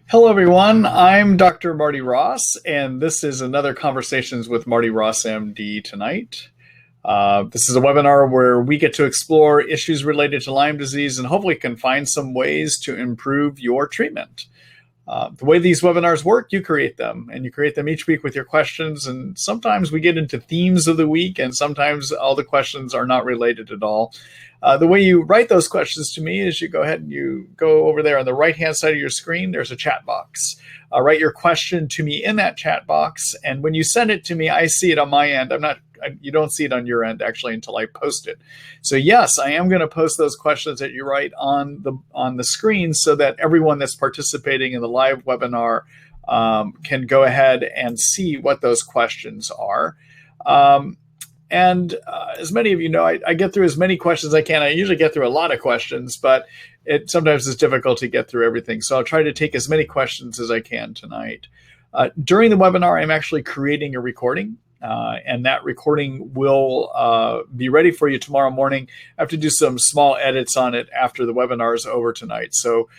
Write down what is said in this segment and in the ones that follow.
Hello, everyone. I'm Dr. Marty Ross, and this is another Conversations with Marty Ross MD tonight. This is a webinar where we get to explore issues related to Lyme disease and hopefully can find some ways to improve your treatment. The way these webinars work, you create them, and you create them each week with your questions. And sometimes we get into themes of the week, and sometimes all the questions are not related at all. The way you write those questions to me is you go ahead and you go over there on the right-hand side of your screen. There's a chat box. Write your question to me in that chat box, and when you send it to me, I see it on my end. You don't see it on your end actually until I post it. So yes, I am going to post those questions that you write on the screen so that everyone that's participating in the live webinar can go ahead and see what those questions are. And as many of you know, I get through as many questions as I can. I usually get through a lot of questions, but it sometimes is difficult to get through everything. So I'll try to take as many questions as I can tonight. During the webinar, I'm actually creating a recording. And that recording will be ready for you tomorrow morning. I have to do some small edits on it after the webinar is over tonight. So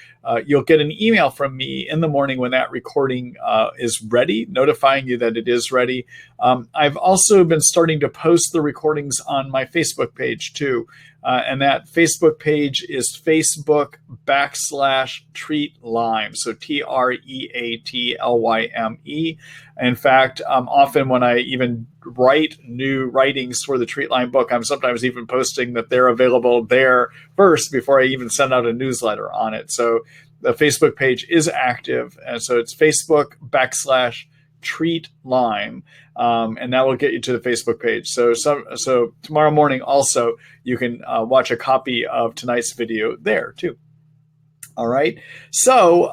you'll get an email from me in the morning when that recording is ready, notifying you that it is ready. I've also been starting to post the recordings on my Facebook page too. And that Facebook page is Facebook.com/treat Lyme. So TREATLYME. In fact, often when I even write new writings for the Treat Lyme book, I'm sometimes even posting that they're available there first before I even send out a newsletter on it. So the Facebook page is active. And so it's Facebook.com/treat Lyme. And that will get you to the Facebook page. So tomorrow morning also, you can watch a copy of tonight's video there too. All right. So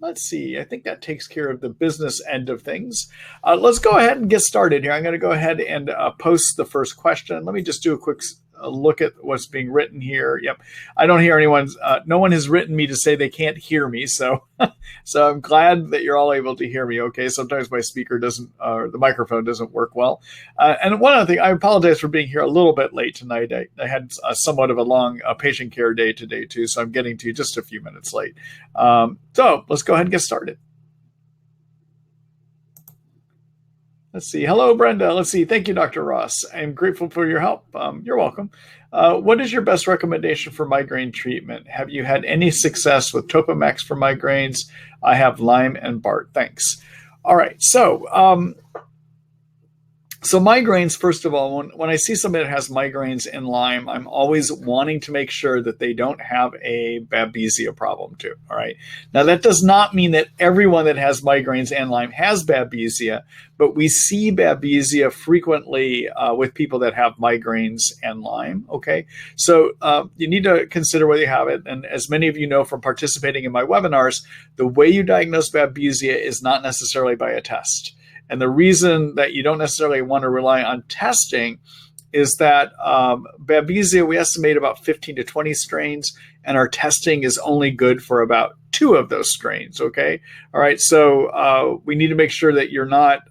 let's see. I think that takes care of the business end of things. Let's go ahead and get started here. I'm going to go ahead and post the first question. Let me just do a quick look at what's being written here. Yep. I don't hear anyone. No one has written me to say they can't hear me. So so I'm glad that you're all able to hear me. Okay. Sometimes my speaker doesn't, or the microphone doesn't work well. And one other thing, I apologize for being here a little bit late tonight. I had somewhat of a long patient care day today too. So I'm getting to you just a few minutes late. So let's go ahead and get started. Let's see. Hello, Brenda. Let's see. Thank you, Dr. Ross. I'm grateful for your help. You're welcome. What is your best recommendation for migraine treatment? Have you had any success with Topamax for migraines? I have Lyme and Bart. Thanks. All right. So migraines, first of all, when I see somebody that has migraines and Lyme, I'm always wanting to make sure that they don't have a Babesia problem too. All right. Now, that does not mean that everyone that has migraines and Lyme has Babesia, but we see Babesia frequently with people that have migraines and Lyme. Okay. So you need to consider whether you have it. And as many of you know from participating in my webinars, the way you diagnose Babesia is not necessarily by a test. And the reason that you don't necessarily want to rely on testing is that Babesia, we estimate about 15 to 20 strains, and our testing is only good for about 2 of those strains, okay? All right, so we need to make sure that you don't want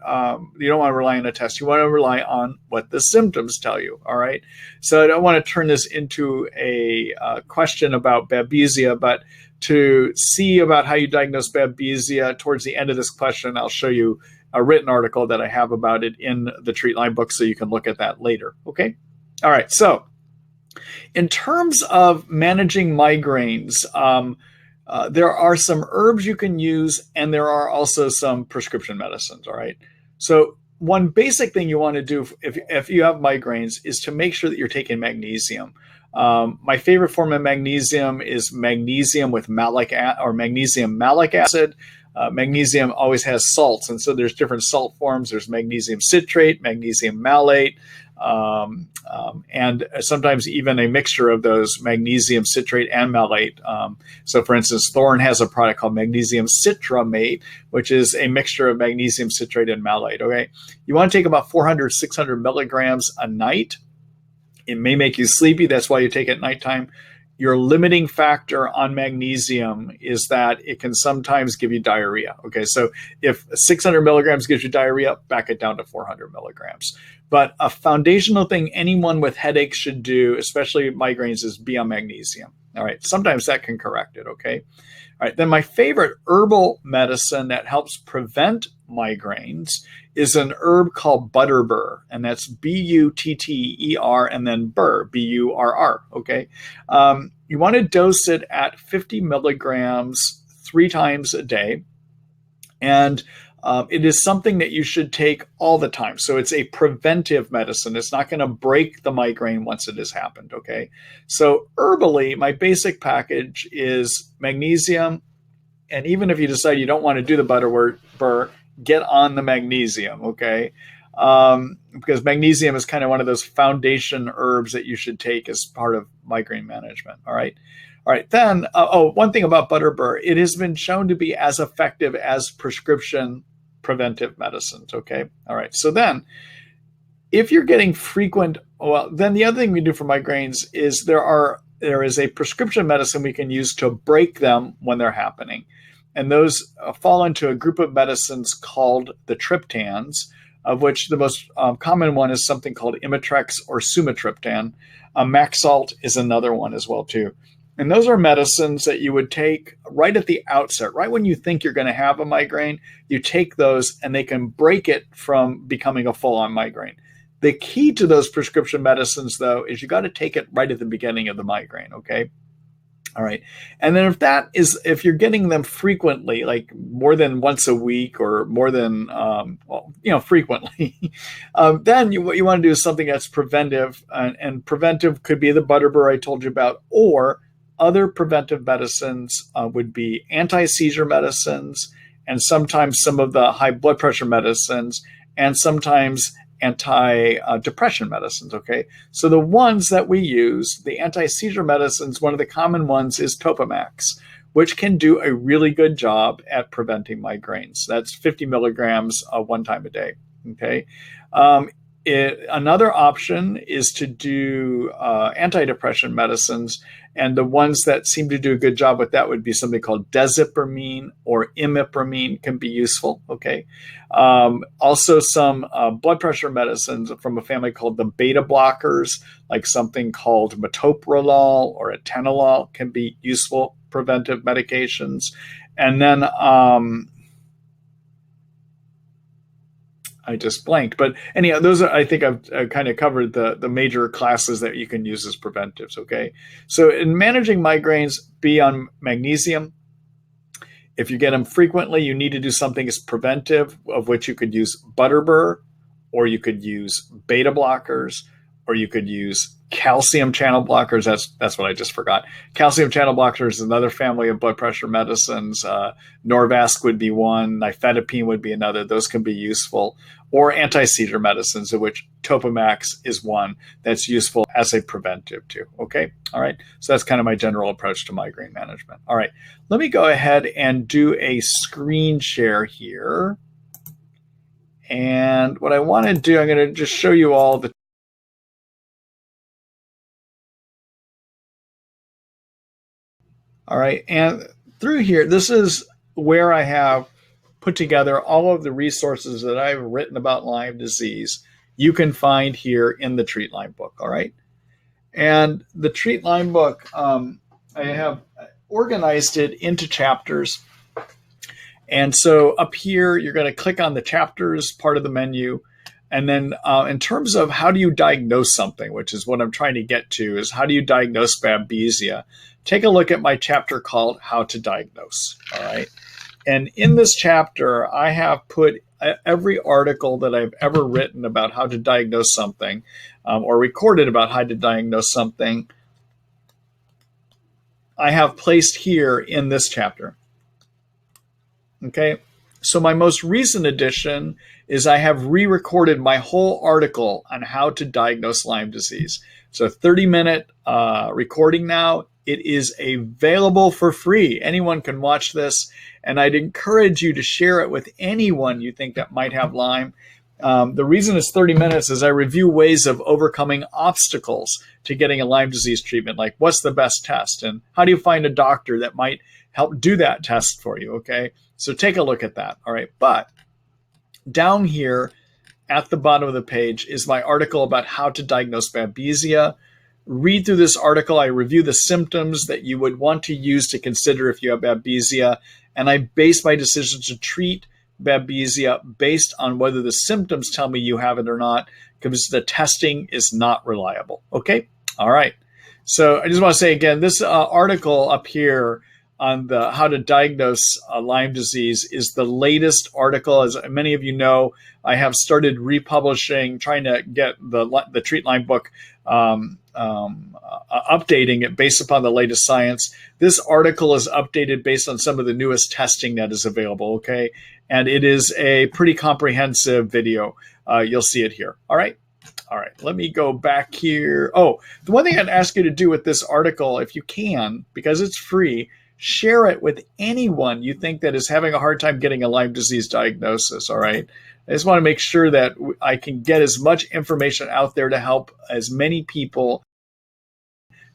to rely on a test. You want to rely on what the symptoms tell you, all right? So I don't want to turn this into a question about Babesia, but to see about how you diagnose Babesia, towards the end of this question, I'll show you a written article that I have about it in the Treat Lyme book, so you can look at that later, okay? All right, so in terms of managing migraines, there are some herbs you can use, and there are also some prescription medicines, all right? So one basic thing you want to do if you have migraines is to make sure that you're taking magnesium. My favorite form of magnesium is magnesium with magnesium malic acid. Magnesium always has salts, and so there's different salt forms. There's magnesium citrate, magnesium malate, and sometimes even a mixture of those magnesium citrate and malate. So for instance, Thorne has a product called magnesium citramate, which is a mixture of magnesium citrate and malate. Okay, you want to take about 400, 600 milligrams a night. It may make you sleepy. That's why you take it at nighttime. Your limiting factor on magnesium is that it can sometimes give you diarrhea. Okay, so if 600 milligrams gives you diarrhea, back it down to 400 milligrams. But a foundational thing anyone with headaches should do, especially migraines, is be on magnesium. All right, sometimes that can correct it, okay? All right, then my favorite herbal medicine that helps prevent migraines is an herb called Butterbur, and that's Butter and then burr, Burr. Okay, you want to dose it at 50 milligrams 3 times a day, and it is something that you should take all the time. So it's a preventive medicine. It's not going to break the migraine once it has happened. Okay. So herbally, my basic package is magnesium. And even if you decide you don't want to do the Butterbur, get on the magnesium. Okay. Because magnesium is kind of one of those foundation herbs that you should take as part of migraine management. All right. All right, then, one thing about Butterbur, it has been shown to be as effective as prescription preventive medicines, okay? All right, so then, if you're getting frequent, well, then the other thing we do for migraines is there is a prescription medicine we can use to break them when they're happening. And those fall into a group of medicines called the triptans, of which the most common one is something called Imitrex or sumatriptan. Maxalt is another one as well, too. And those are medicines that you would take right at the outset, right when you think you're going to have a migraine. You take those and they can break it from becoming a full-on migraine. The key to those prescription medicines, though, is you got to take it right at the beginning of the migraine, okay? All right. And then if you're getting them frequently, like more than once a week or more than, frequently, then what you want to do is something that's preventive. And preventive could be the Butterbur I told you about, or other preventive medicines would be anti-seizure medicines, and sometimes some of the high blood pressure medicines, and sometimes anti-depression medicines, okay? So the ones that we use, the anti-seizure medicines, one of the common ones is Topamax, which can do a really good job at preventing migraines. That's 50 milligrams 1 time a day, okay? Another option is to do antidepressant medicines, and the ones that seem to do a good job with that would be something called desipramine or imipramine can be useful, okay? Also some blood pressure medicines from a family called the beta blockers, like something called metoprolol or atenolol can be useful preventive medications. And then I just blanked. But anyhow, those are, I think I've kind of covered the major classes that you can use as preventives, okay? So in managing migraines, be on magnesium. If you get them frequently, you need to do something as preventive, of which you could use Butterbur, or you could use beta blockers, or you could use calcium channel blockers. That's what I just forgot. Calcium channel blockers is another family of blood pressure medicines. Norvasc would be one. Nifedipine would be another. Those can be useful. Or anti-seizure medicines, of which Topamax is one that's useful as a preventive too. Okay? All right. So that's kind of my general approach to migraine management. All right. Let me go ahead and do a screen share here. And what I want to do, I'm going to just show you all the all right, and through here, this is where I have put together all of the resources that I've written about Lyme disease. You can find here in the Treat Lyme book, all right? And the Treat Lyme book, I have organized it into chapters. And so up here, you're going to click on the chapters part of the menu. And then in terms of how do you diagnose something, which is what I'm trying to get to, is how do you diagnose Babesia? Take a look at my chapter called How to Diagnose, all right? And in this chapter, I have put every article that I've ever written about how to diagnose something or recorded about how to diagnose something, I have placed here in this chapter, okay? So my most recent edition is I have re-recorded my whole article on how to diagnose Lyme disease. It's a 30-minute recording now. It is available for free. Anyone can watch this, and I'd encourage you to share it with anyone you think that might have Lyme. The reason it's 30 minutes is I review ways of overcoming obstacles to getting a Lyme disease treatment, like what's the best test, and how do you find a doctor that might help do that test for you, okay? So take a look at that, all right? But down here at the bottom of the page is my article about how to diagnose Babesia. read through this article. I review the symptoms that you would want to use to consider if you have Babesia, and I base my decision to treat Babesia based on whether the symptoms tell me you have it or not, because the testing is not reliable. Okay? All right. So I just want to say again, this article up here on the how to diagnose Lyme disease is the latest article. As many of you know, I have started republishing, trying to get the Treat Lyme book, updating it based upon the latest science. This article is updated based on some of the newest testing that is available, okay? And it is a pretty comprehensive video. You'll see it here. All right. All right, let me go back here. Oh, the one thing I'd ask you to do with this article, if you can, because it's free, share it with anyone you think that is having a hard time getting a Lyme disease diagnosis, all right? I just want to make sure that I can get as much information out there to help as many people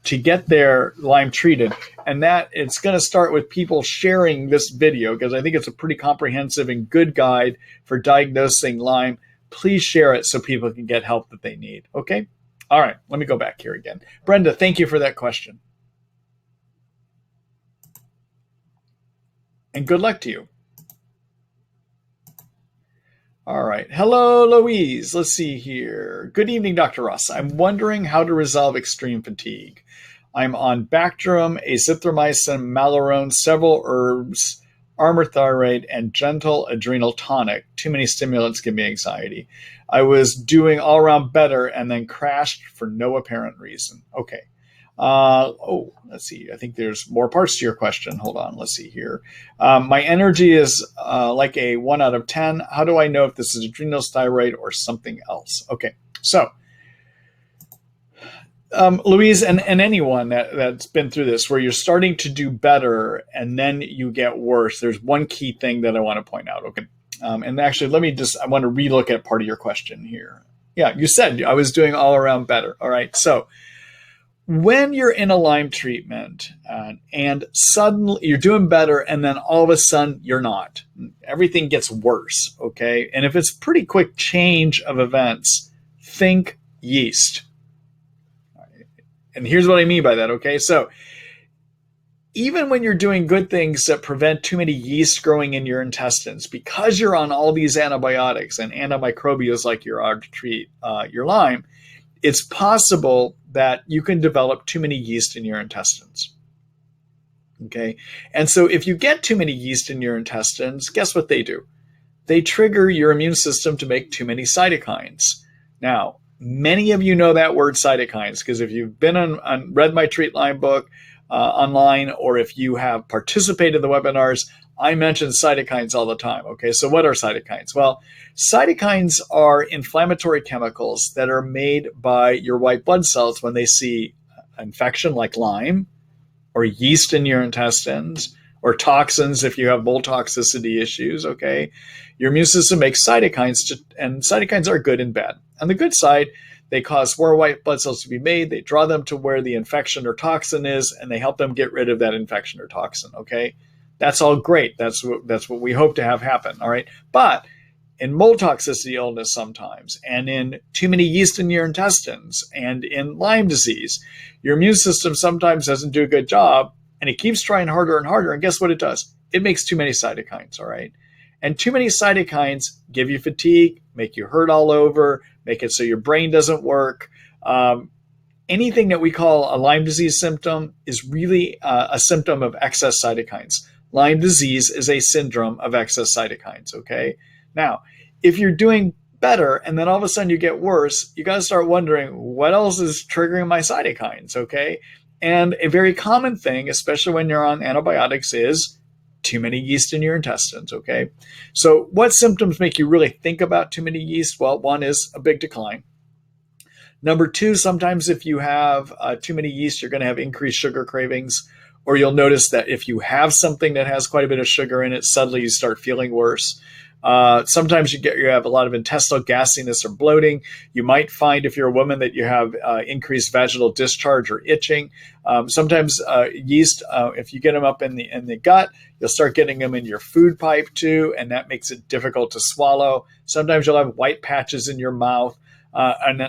to get their Lyme treated. And that it's going to start with people sharing this video, because I think it's a pretty comprehensive and good guide for diagnosing Lyme. Please share it so people can get help that they need, okay? All right, let me go back here again. Brenda, thank you for that question. And good luck to you. All right. Hello, Louise. Let's see here. Good evening, Dr. Ross. I'm wondering how to resolve extreme fatigue. I'm on Bactrim, azithromycin, Malarone, several herbs, Armour Thyroid, and gentle adrenal tonic. Too many stimulants give me anxiety. I was doing all around better and then crashed for no apparent reason. Okay. Let's see. I think there's more parts to your question. Hold on. Let's see here. My energy is like a 1 out of 10. How do I know if this is adrenal, thyroid, or something else? Okay. So, Louise, and anyone that's been through this, where you're starting to do better and then you get worse, there's one key thing that I want to point out. Okay. And actually, I want to relook at part of your question here. Yeah, you said I was doing all around better. All right. So, when you're in a Lyme treatment and suddenly you're doing better and then all of a sudden you're not, everything gets worse, okay? And if it's pretty quick change of events, think yeast. And here's what I mean by that, okay? So even when you're doing good things that prevent too many yeast growing in your intestines, because you're on all these antibiotics and antimicrobials like you are to treat your Lyme, it's possible that you can develop too many yeast in your intestines. Okay. And so if you get too many yeast in your intestines, guess what they do? They trigger your immune system to make too many cytokines. Now, many of you know that word cytokines, because if you've been read my Treat Lyme book online, or if you have participated in the webinars, I mention cytokines all the time. Okay, so what are cytokines? Well, cytokines are inflammatory chemicals that are made by your white blood cells when they see infection like Lyme, or yeast in your intestines, or toxins if you have mold toxicity issues. Okay, your immune system makes cytokines, and cytokines are good and bad. On the good side, they cause more white blood cells to be made. They draw them to where the infection or toxin is, and they help them get rid of that infection or toxin. Okay. That's all great. That's what we hope to have happen. All right. But in mold toxicity illness sometimes, and in too many yeast in your intestines, and in Lyme disease, your immune system sometimes doesn't do a good job, and it keeps trying harder and harder. And guess what it does? It makes too many cytokines. All right. And too many cytokines give you fatigue, make you hurt all over, make it so your brain doesn't work. Anything that we call a Lyme disease symptom is really a symptom of excess cytokines. Lyme disease is a syndrome of excess cytokines, okay? Now, if you're doing better and then all of a sudden you get worse, you got to start wondering, what else is triggering my cytokines, okay? And a very common thing, especially when you're on antibiotics, is too many yeast in your intestines, okay? So what symptoms make you really think about too many yeast? Well, one is a big decline. Number two, sometimes if you have too many yeast, you're going to have increased sugar cravings. Or you'll notice that if you have something that has quite a bit of sugar in it, suddenly you start feeling worse. Sometimes you have a lot of intestinal gasiness or bloating. You might find, if you're a woman, that you have increased vaginal discharge or itching. Sometimes yeast, if you get them up in the gut, you'll start getting them in your food pipe too, and that makes it difficult to swallow. Sometimes you'll have white patches in your mouth. And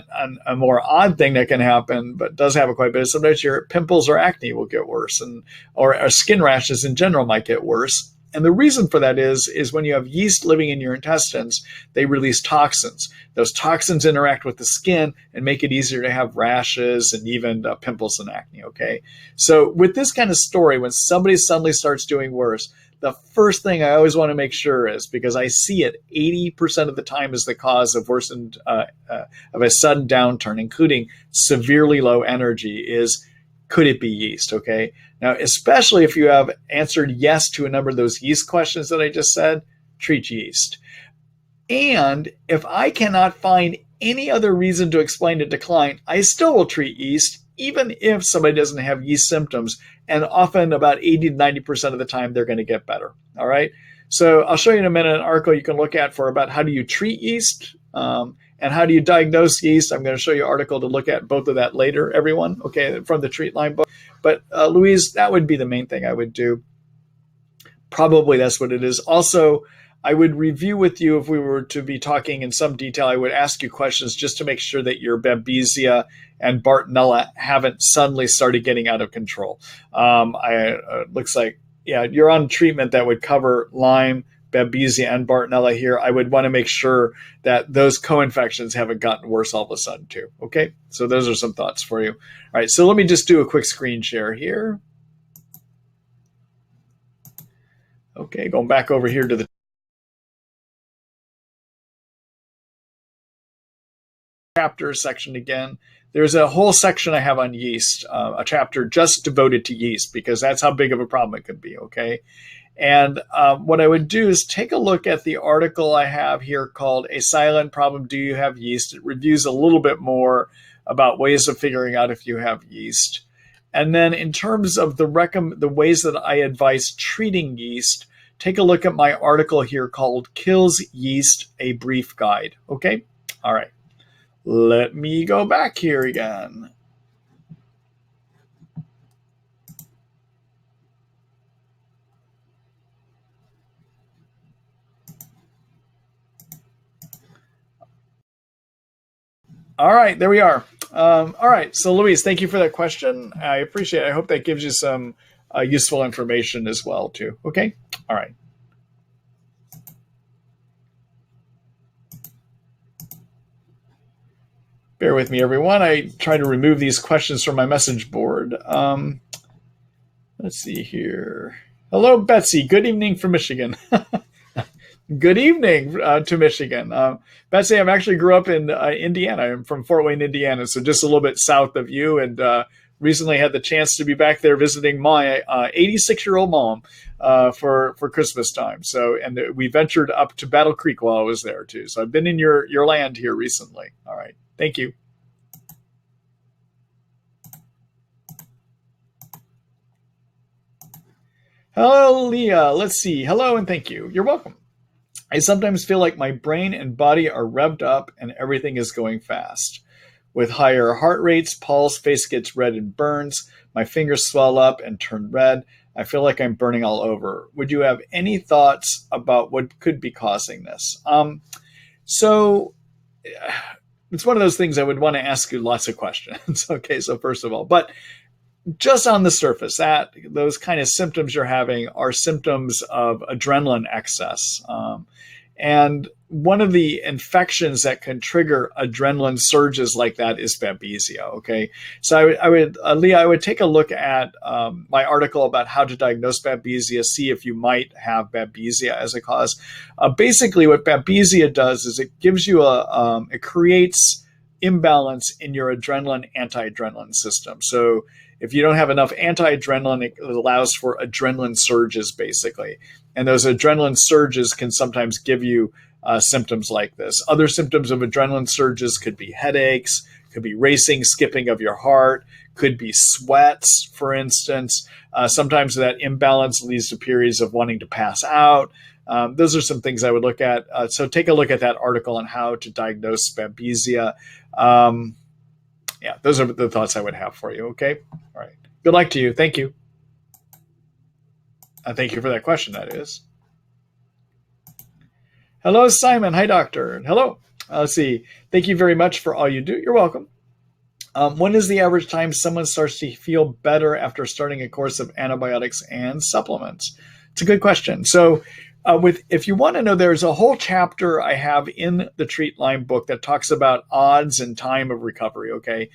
a more odd thing that can happen, but does happen quite a bit, is sometimes your pimples or acne will get worse, or skin rashes in general might get worse. And the reason for that is when you have yeast living in your intestines, they release toxins. Those toxins interact with the skin and make it easier to have rashes and even pimples and acne, okay? So with this kind of story, when somebody suddenly starts doing worse, the first thing I always want to make sure is, because I see it 80% of the time as the cause of worsened, of a sudden downturn, including severely low energy, is could it be yeast, okay? Now, especially if you have answered yes to a number of those yeast questions that I just said, treat yeast. And if I cannot find any other reason to explain a decline, I still will treat yeast, even if somebody doesn't have yeast symptoms. And often about 80 to 90% of the time, they're going to get better, all right? So I'll show you in a minute an article you can look at for about how do you treat yeast, and how do you diagnose yeast. I'm going to show you an article to look at both of that later, everyone, okay, from the Treatline book. But Louise, that would be the main thing I would do. Probably that's what it is. Also, I would review with you, if we were to be talking in some detail, I would ask you questions just to make sure that your Babesia and Bartonella haven't suddenly started getting out of control. Looks like, yeah, you're on treatment that would cover Lyme, Babesia, and Bartonella here. I would want to make sure that those co-infections haven't gotten worse all of a sudden too. Okay, so those are some thoughts for you. All right, so let me just do a quick screen share here. Okay, going back over here to the chapter section again. There's a whole section I have on yeast, a chapter just devoted to yeast, because that's how big of a problem it could be, okay? And what I would do is take a look at the article I have here called A Silent Problem, Do You Have Yeast? It reviews a little bit more about ways of figuring out if you have yeast. And then in terms of the ways that I advise treating yeast, take a look at my article here called Kills Yeast, A Brief Guide, okay? All right. Let me go back here again. All right, there we are. All right, so Louise, thank you for that question. I appreciate it. I hope that gives you some useful information as well, too. Okay, all right. Bear with me, everyone. I try to remove these questions from my message board. Let's see here. Hello, Betsy. Good evening from Michigan. Good evening to Michigan. Betsy, I actually grew up in Indiana. I'm from Fort Wayne, Indiana, so just a little bit south of you, and recently had the chance to be back there visiting my 86-year-old mom for Christmas time. So, and we ventured up to Battle Creek while I was there, too. So I've been in your land here recently. All right. Thank you. Hello, Leah. Let's see. Hello and thank you. You're welcome. I sometimes feel like my brain and body are revved up and everything is going fast. With higher heart rates, pulse, face gets red and burns, my fingers swell up and turn red. I feel like I'm burning all over. Would you have any thoughts about what could be causing this? So it's one of those things I would want to ask you lots of questions. Okay, so first of all, but just on the surface, those kind of symptoms you're having are symptoms of adrenaline excess. And one of the infections that can trigger adrenaline surges like that is Babesia. Okay, so Leah, I would take a look at my article about how to diagnose Babesia, see if you might have Babesia as a cause. Basically, what Babesia does is it gives you it creates imbalance in your adrenaline anti-adrenaline system. So if you don't have enough anti-adrenaline, it allows for adrenaline surges, basically. And those adrenaline surges can sometimes give you symptoms like this. Other symptoms of adrenaline surges could be headaches, could be racing, skipping of your heart, could be sweats, for instance. Sometimes that imbalance leads to periods of wanting to pass out. Those are some things I would look at. So take a look at that article on how to diagnose Babesia. Yeah, those are the thoughts I would have for you. Okay. All right. Good luck to you. Thank you. Thank you for that question, that is. Hello, Simon. Hi, doctor. Hello. Let's see. Thank you very much for all you do. You're welcome. When is the average time someone starts to feel better after starting a course of antibiotics and supplements? It's a good question. So, if you want to know, there's a whole chapter I have in the Treat Lyme book that talks about odds and time of recovery. Okay,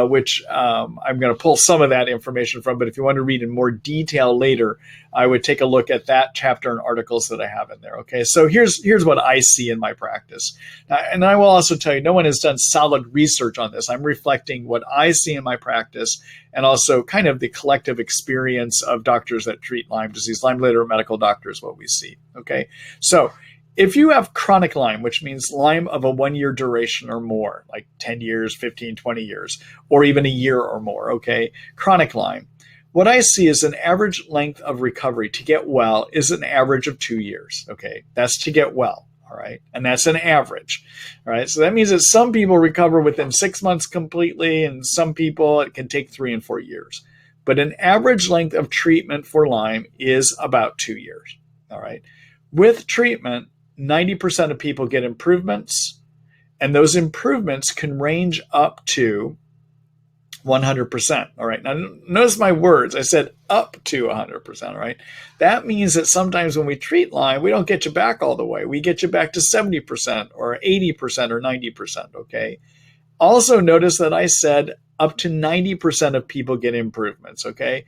which I'm going to pull some of that information from. But if you want to read in more detail later, I would take a look at that chapter and articles that I have in there. Okay, so here's what I see in my practice, and I will also tell you, no one has done solid research on this. I'm reflecting what I see in my practice, and also kind of the collective experience of doctors that treat Lyme disease. Lyme-related medical doctors, what we see. Okay, so if you have chronic Lyme, which means Lyme of a 1 year duration or more, like 10 years, 15, 20 years, or even a year or more, okay, chronic Lyme, what I see is an average length of recovery to get well is an average of 2 years, okay? That's to get well, all right? And that's an average, all right? So that means that some people recover within 6 months completely, and some people it can take 3 and 4 years. But an average length of treatment for Lyme is about 2 years, all right? With treatment, 90% of people get improvements, and those improvements can range up to 100%. All right. Now, notice my words. I said up to 100%. All right. That means that sometimes when we treat Lyme, we don't get you back all the way. We get you back to 70% or 80% or 90%. Okay. Also, notice that I said up to 90% of people get improvements. Okay.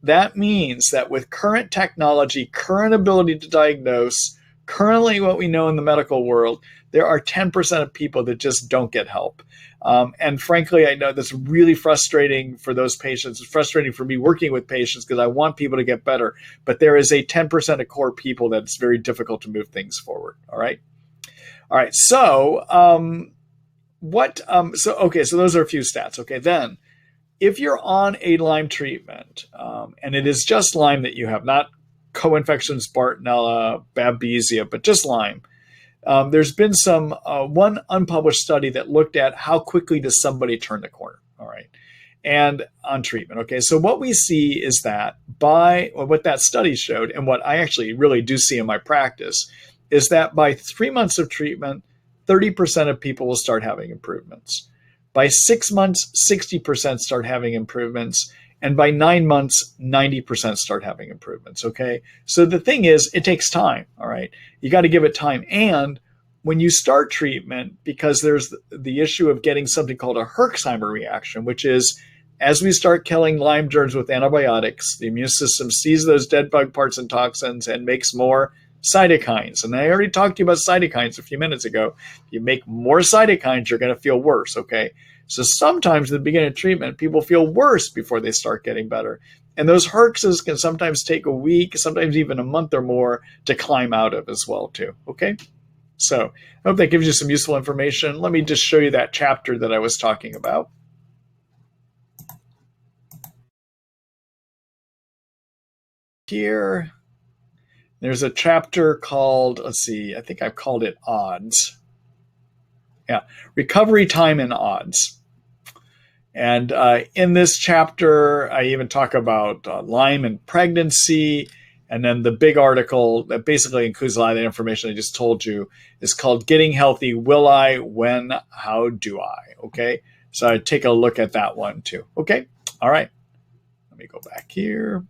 That means that with current technology, current ability to diagnose, currently what we know in the medical world, there are 10% of people that just don't get help. And frankly, I know that's really frustrating for those patients. It's frustrating for me working with patients because I want people to get better. But there is a 10% of core people that it's very difficult to move things forward. All right. All right. So, so those are a few stats. Okay. Then, if you're on a Lyme treatment, and it is just Lyme that you have, not co-infections, Bartonella, Babesia, but just Lyme, there's been one unpublished study that looked at how quickly does somebody turn the corner, all right, and on treatment. Okay, so what we see is that what that study showed, and what I actually really do see in my practice, is that by 3 months of treatment, 30% of people will start having improvements. By 6 months, 60% start having improvements. And by 9 months, 90% start having improvements, okay? So the thing is, it takes time, all right? You got to give it time. And when you start treatment, because there's the issue of getting something called a Herxheimer reaction, which is as we start killing Lyme germs with antibiotics, the immune system sees those dead bug parts and toxins and makes more cytokines. And I already talked to you about cytokines a few minutes ago. If you make more cytokines, you're going to feel worse, okay? So sometimes at the beginning of treatment, people feel worse before they start getting better. And those herxes can sometimes take a week, sometimes even a month or more to climb out of as well, too. Okay? So I hope that gives you some useful information. Let me just show you that chapter that I was talking about. Here, there's a chapter called, let's see, I think I've called it Odds. Yeah, Recovery Time and Odds. And in this chapter, I even talk about Lyme and pregnancy. And then the big article that basically includes a lot of the information I just told you is called Getting Healthy, Will I, When, How Do I? Okay, so I take a look at that one too. Okay, all right. Let me go back here.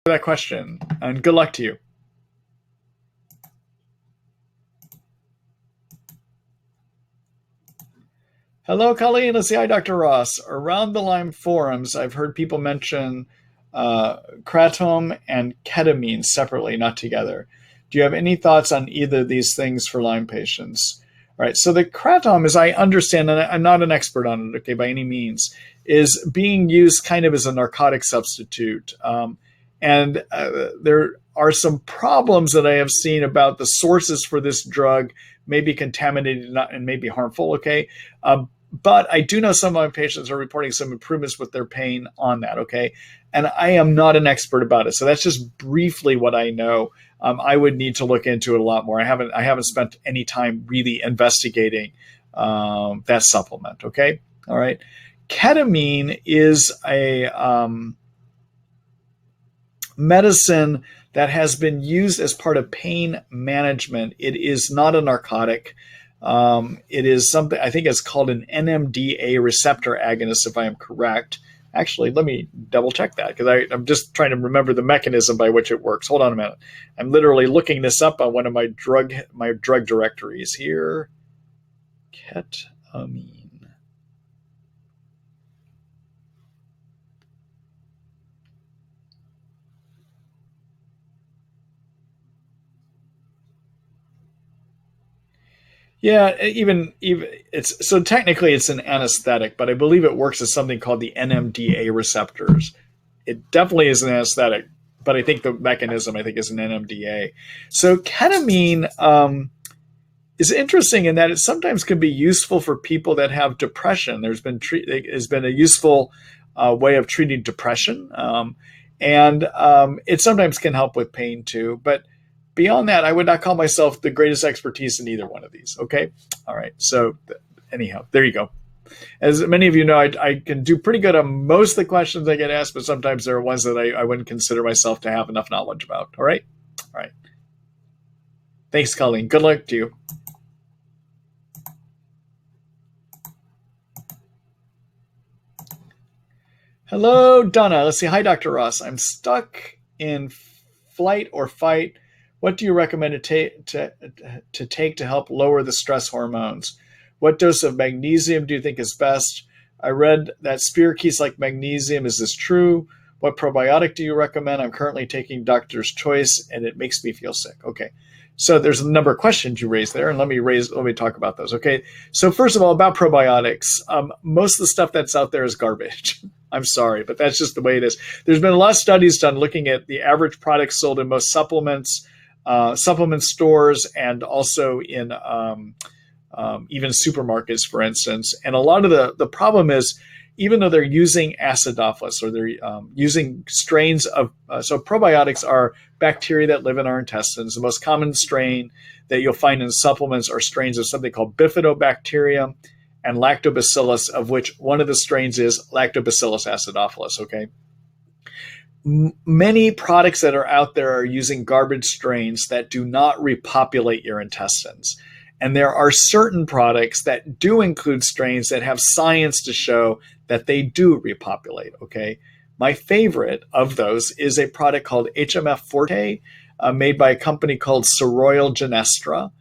For that question, and good luck to you. Hello, Colleen. Let's see. Hi, Dr. Ross. Around the Lyme forums, I've heard people mention Kratom and Ketamine separately, not together. Do you have any thoughts on either of these things for Lyme patients? All right. So the Kratom, as I understand, and I'm not an expert on it, okay, by any means, is being used kind of as a narcotic substitute. And there are some problems that I have seen about the sources for this drug may be contaminated and may be harmful, okay? But I do know some of my patients are reporting some improvements with their pain on that, okay? And I am not an expert about it. So that's just briefly what I know. I would need to look into it a lot more. I haven't spent any time really investigating that supplement, okay? All right. Ketamine is a medicine that has been used as part of pain management. It is not a narcotic. It is something, I think it's called an NMDA receptor agonist, if I am correct. Actually, let me double check that, because I'm just trying to remember the mechanism by which it works. Hold on a minute. I'm literally looking this up on one of my drug directories here. Ketamine. Yeah, even it's so technically it's an anesthetic, but I believe it works as something called the NMDA receptors. It definitely is an anesthetic, but I think the mechanism is an NMDA. So ketamine is interesting in that it sometimes can be useful for people that have depression. There's been a useful way of treating depression, and it sometimes can help with pain too. But beyond that, I would not call myself the greatest expertise in either one of these. Okay. All right. So anyhow, there you go. As many of you know, I can do pretty good on most of the questions I get asked, but sometimes there are ones that I wouldn't consider myself to have enough knowledge about. All right. All right. Thanks, Colleen. Good luck to you. Hello, Donna. Let's see. Hi, Dr. Ross. I'm stuck in flight or fight. What do you recommend to take to help lower the stress hormones? What dose of magnesium do you think is best? I read that spirochetes like magnesium. Is this true? What probiotic do you recommend? I'm currently taking Doctor's Choice, and it makes me feel sick. Okay. So there's a number of questions you raised there, and let me talk about those. Okay. So first of all, about probiotics, most of the stuff that's out there is garbage. I'm sorry, but that's just the way it is. There's been a lot of studies done looking at the average products sold in most supplement stores, and also in even supermarkets, for instance. And a lot of the problem is, even though they're using acidophilus, or they're using strains of, so probiotics are bacteria that live in our intestines. The most common strain that you'll find in supplements are strains of something called bifidobacterium and lactobacillus, of which one of the strains is lactobacillus acidophilus, okay? Many products that are out there are using garbage strains that do not repopulate your intestines. And there are certain products that do include strains that have science to show that they do repopulate, okay? My favorite of those is a product called HMF Forte, made by a company called Soroyal Genestra.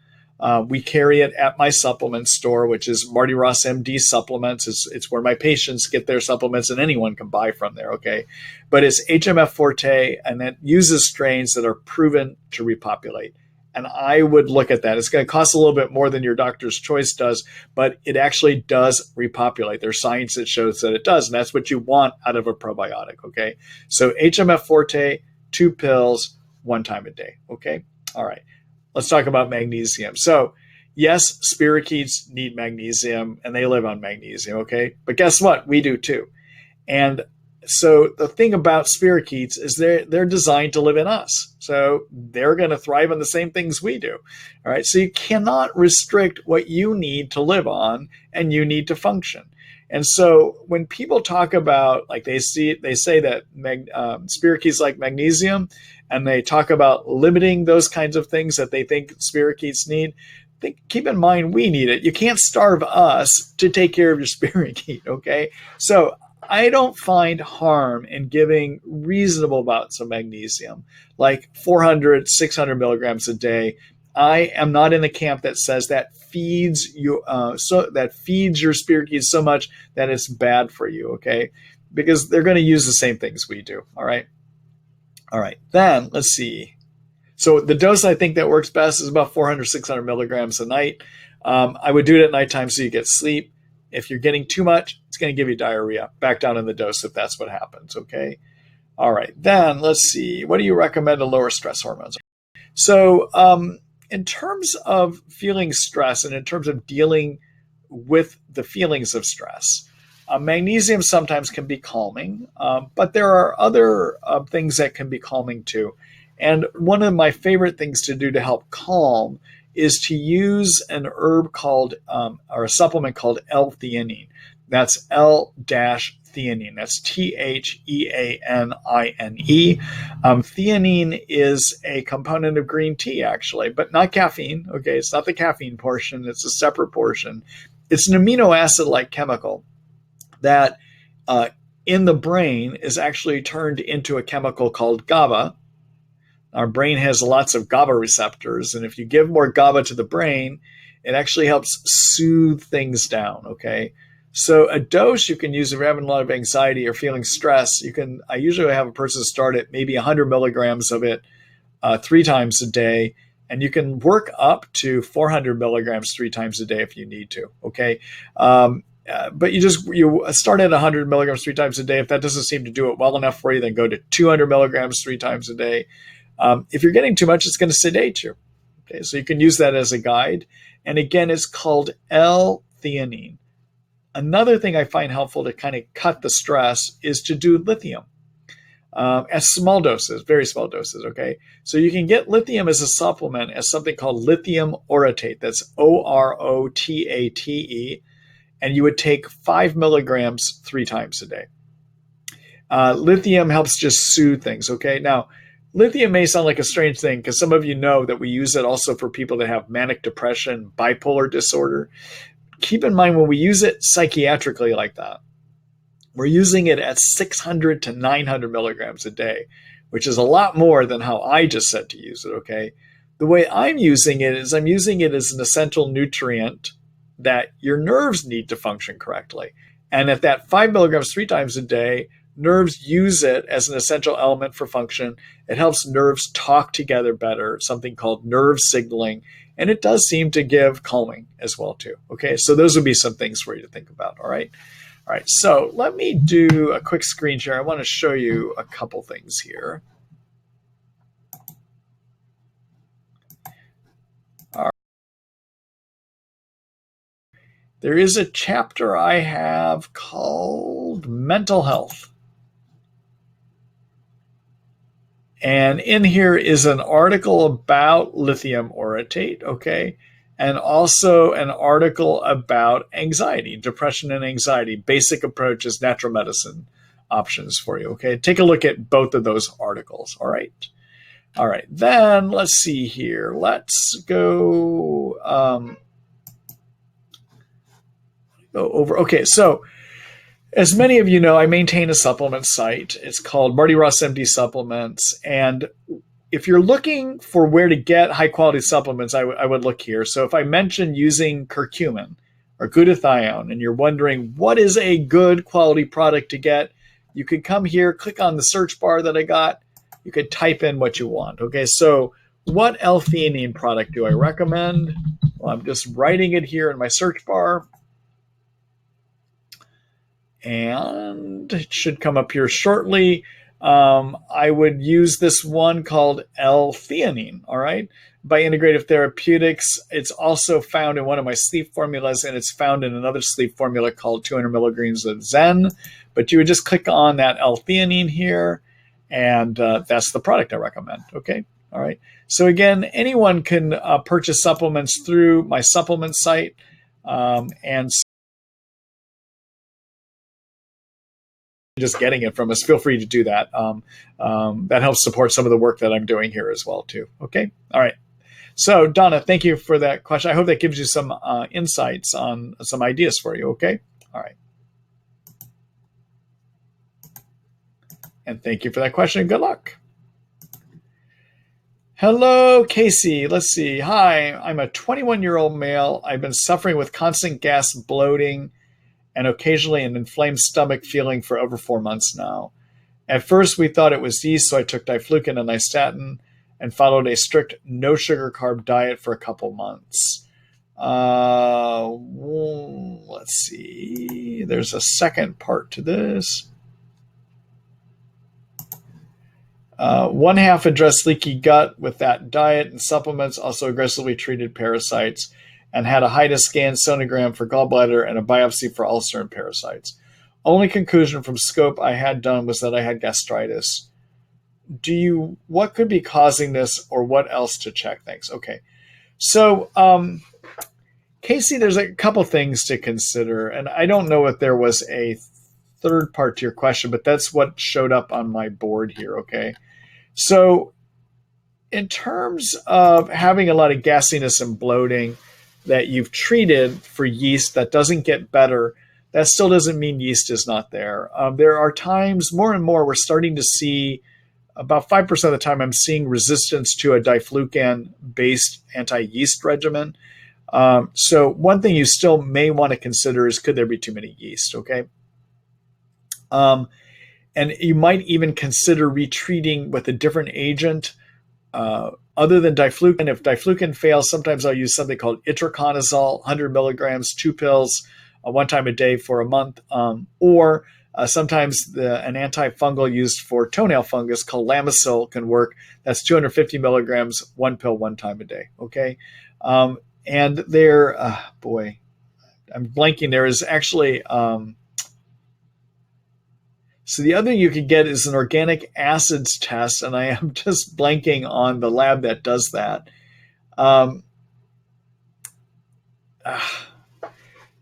We carry it at my supplement store, which is Marty Ross MD Supplements. It's where my patients get their supplements, and anyone can buy from there, okay? But it's HMF Forte, and that uses strains that are proven to repopulate. And I would look at that. It's going to cost a little bit more than your Doctor's Choice does, but it actually does repopulate. There's science that shows that it does, and that's what you want out of a probiotic, okay? So HMF Forte, 2 pills, 1 time a day, okay? All right. Let's talk about magnesium. So yes, spirochetes need magnesium, and they live on magnesium, okay? But guess what? We do too. And so the thing about spirochetes is they're designed to live in us. So they're going to thrive on the same things we do. All right. So you cannot restrict what you need to live on and you need to function. And so when people talk about, like, they say that spirochetes like magnesium, and they talk about limiting those kinds of things that they think spirochetes need, keep in mind we need it. You can't starve us to take care of your spirochete, okay? So I don't find harm in giving reasonable amounts of magnesium, like 400, 600 milligrams a day. I am not in the camp that says that feeds you, feeds your spirochetes so much that it's bad for you, okay? Because they're going to use the same things we do, all right? All right, then let's see. So the dose I think that works best is about 400, 600 milligrams a night. I would do it at nighttime so you get sleep. If you're getting too much, it's going to give you diarrhea. Back down in the dose if that's what happens, okay? All right, then let's see. What do you recommend to lower stress hormones? So in terms of feeling stress and in terms of dealing with the feelings of stress, magnesium sometimes can be calming, but there are other things that can be calming too. And one of my favorite things to do to help calm is to use an herb called, or a supplement called L-theanine. That's L-theanine. L-theanine. That's Theanine. Theanine is a component of green tea, actually, but not caffeine. Okay, it's not the caffeine portion. It's a separate portion. It's an amino acid-like chemical that in the brain is actually turned into a chemical called GABA. Our brain has lots of GABA receptors, and if you give more GABA to the brain, it actually helps soothe things down, okay? So a dose you can use if you're having a lot of anxiety or feeling stress. I usually have a person start at maybe 100 milligrams of it 3 times a day, and you can work up to 400 milligrams 3 times a day if you need to, okay? But you start at 100 milligrams 3 times a day. If that doesn't seem to do it well enough for you, then go to 200 milligrams 3 times a day. If you're getting too much, it's going to sedate you. Okay, so you can use that as a guide. And again, it's called L-theanine. Another thing I find helpful to kind of cut the stress is to do lithium at small doses, very small doses, okay? So you can get lithium as a supplement as something called lithium orotate. That's Orotate. And you would take 5 milligrams 3 times a day. Lithium helps just soothe things, okay? Now, lithium may sound like a strange thing because some of you know that we use it also for people that have manic depression, bipolar disorder. Keep in mind when we use it psychiatrically like that, we're using it at 600 to 900 milligrams a day, which is a lot more than how I just said to use it, okay? The way I'm using it is I'm using it as an essential nutrient that your nerves need to function correctly. And at that 5 milligrams 3 times a day, nerves use it as an essential element for function. It helps nerves talk together better, something called nerve signaling. And it does seem to give calming as well, too. Okay, so those would be some things for you to think about, all right? All right, so let me do a quick screen share. I want to show you a couple things here. All right. There is a chapter I have called Mental Health. And in here is an article about lithium orotate, okay? And also an article about anxiety, depression and anxiety, basic approaches, natural medicine options for you, okay? Take a look at both of those articles, all right? All right, then let's see here. Let's go over. Okay, so as many of you know, I maintain a supplement site. It's called Marty Ross MD Supplements. And if you're looking for where to get high quality supplements, I would look here. So if I mention using curcumin or glutathione and you're wondering what is a good quality product to get, you could come here, click on the search bar that I got. You could type in what you want. Okay, so what L-theanine product do I recommend? Well, I'm just writing it here in my search bar. And it should come up here shortly. I would use this one called L-theanine, all right, by Integrative Therapeutics. It's also found in one of my sleep formulas, and it's found in another sleep formula called 200 milligrams of Zen. But you would just click on that L-theanine here, and that's the product I recommend, okay? All right. So again, anyone can purchase supplements through my supplement site, and just getting it from us, feel free to do that. That helps support some of the work that I'm doing here as well, too. Okay. All right. So, Donna, thank you for that question. I hope that gives you some insights on some ideas for you. Okay. All right. And thank you for that question. Good luck. Hello, Casey. Let's see. Hi, I'm a 21-year-old male. I've been suffering with constant gas, bloating, and occasionally an inflamed stomach feeling for over 4 months now. At first, we thought it was yeast, so I took diflucan and nystatin and followed a strict no sugar carb diet for a couple months. Let's see. There's a second part to this. One half addressed leaky gut with that diet and supplements, also aggressively treated parasites, and had a HIDA scan sonogram for gallbladder and a biopsy for ulcer and parasites. Only conclusion from scope I had done was that I had gastritis. What could be causing this, or what else to check? Thanks. Okay. So, Casey, there's a couple things to consider, and I don't know if there was a third part to your question, but that's what showed up on my board here, okay? So in terms of having a lot of gassiness and bloating that you've treated for yeast that doesn't get better, that still doesn't mean yeast is not there. There are times, more and more, we're starting to see, about 5% of the time, I'm seeing resistance to a diflucan-based anti-yeast regimen. So one thing you still may want to consider is, could there be too many yeast, okay? And you might even consider retreating with a different agent other than diflucan. If diflucan fails, sometimes I'll use something called itraconazole, 100 milligrams, 2 pills, one time a day for a month, or sometimes an antifungal used for toenail fungus called Lamisil can work. That's 250 milligrams, 1 pill, 1 time a day. Okay, and there, boy, I'm blanking. There is actually. So the other you could get is an organic acids test, and I am just blanking on the lab that does that. Darn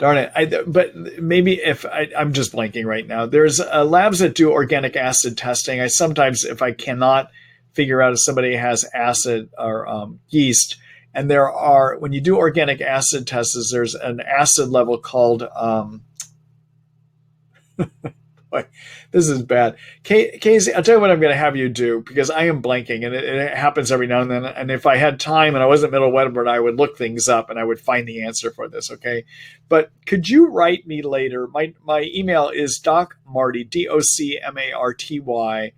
it. But maybe if I'm just blanking right now. There's labs that do organic acid testing. I sometimes, if I cannot figure out if somebody has acid or yeast, and there are, when you do organic acid tests, there's an acid level called, boy, this is bad. Casey, I'll tell you what I'm going to have you do, because I am blanking, and it happens every now and then. And if I had time and I wasn't middle of Wednesday, I would look things up and I would find the answer for this, okay? But could you write me later? My email is docmarty, DOCMARTY,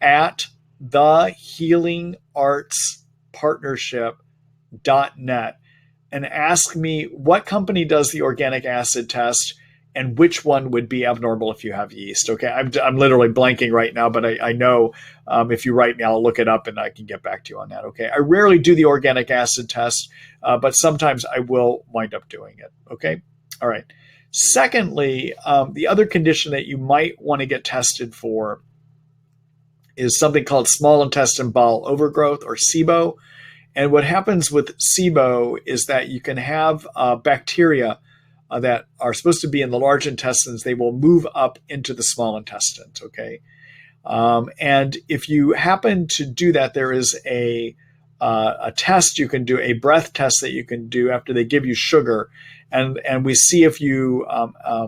at thehealingartspartnership.net, and ask me what company does the organic acid test and which one would be abnormal if you have yeast. Okay, I'm literally blanking right now, but I know if you write me, I'll look it up and I can get back to you on that. Okay, I rarely do the organic acid test, but sometimes I will wind up doing it. Okay, all right. Secondly, the other condition that you might want to get tested for is something called small intestine bowel overgrowth, or SIBO. And what happens with SIBO is that you can have bacteria that are supposed to be in the large intestines. They will move up into the small intestines, okay? And if you happen to do that, there is a test you can do, a breath test that you can do after they give you sugar. And we see if you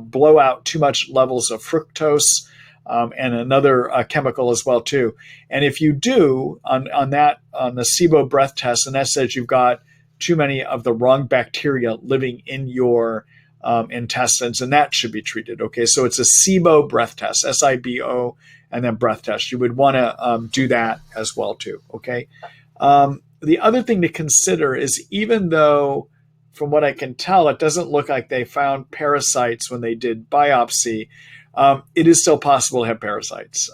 blow out too much levels of fructose and another chemical as well too. And if you do on the SIBO breath test, and that says you've got too many of the wrong bacteria living in your intestines, and that should be treated. Okay, so it's a SIBO breath test, SIBO, and then breath test. You would want to do that as well too. Okay, the other thing to consider is, even though from what I can tell, it doesn't look like they found parasites when they did biopsy, it is still possible to have parasites.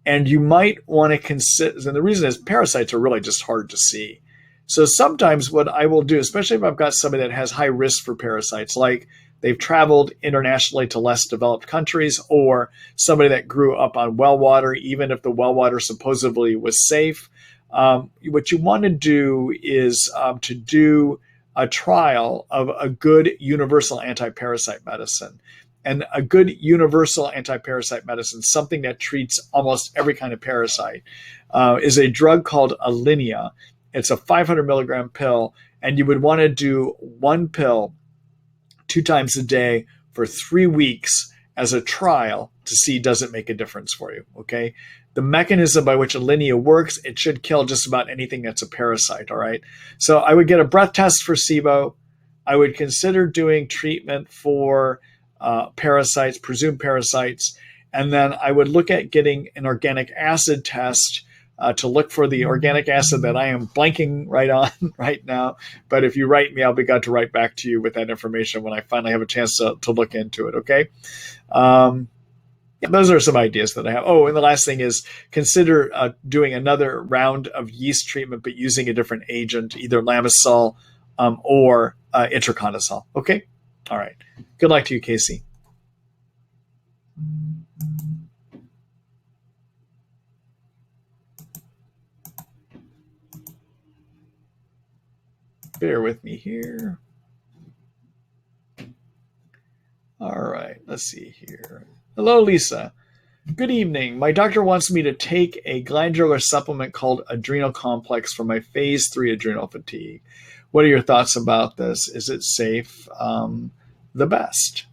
And you might want to consider, and the reason is parasites are really just hard to see. So sometimes what I will do, especially if I've got somebody that has high risk for parasites, like they've traveled internationally to less developed countries, or somebody that grew up on well water, even if the well water supposedly was safe, what you want to do is to do a trial of a good universal anti-parasite medicine. And a good universal anti-parasite medicine, something that treats almost every kind of parasite, is a drug called Alinea. It's a 500 milligram pill, and you would want to do 1 pill 2 times a day for 3 weeks as a trial to see, does it make a difference for you, okay? The mechanism by which Alinea works, it should kill just about anything that's a parasite, all right? So I would get a breath test for SIBO. I would consider doing treatment for parasites, presumed parasites, and then I would look at getting an organic acid test to look for the organic acid that I am blanking right on right now. But if you write me, I'll be glad to write back to you with that information when I finally have a chance to look into it, okay? Those are some ideas that I have. Oh, and the last thing is, consider doing another round of yeast treatment, but using a different agent, either Lamisil or itraconazole, okay? All right. Good luck to you, Casey. Bear with me here. All right. let's see here. Hello, Lisa. Good evening. My doctor wants me to take a glandular supplement called Adrenal Complex for my phase 3 adrenal fatigue. What are your thoughts about this? Is it safe? The best.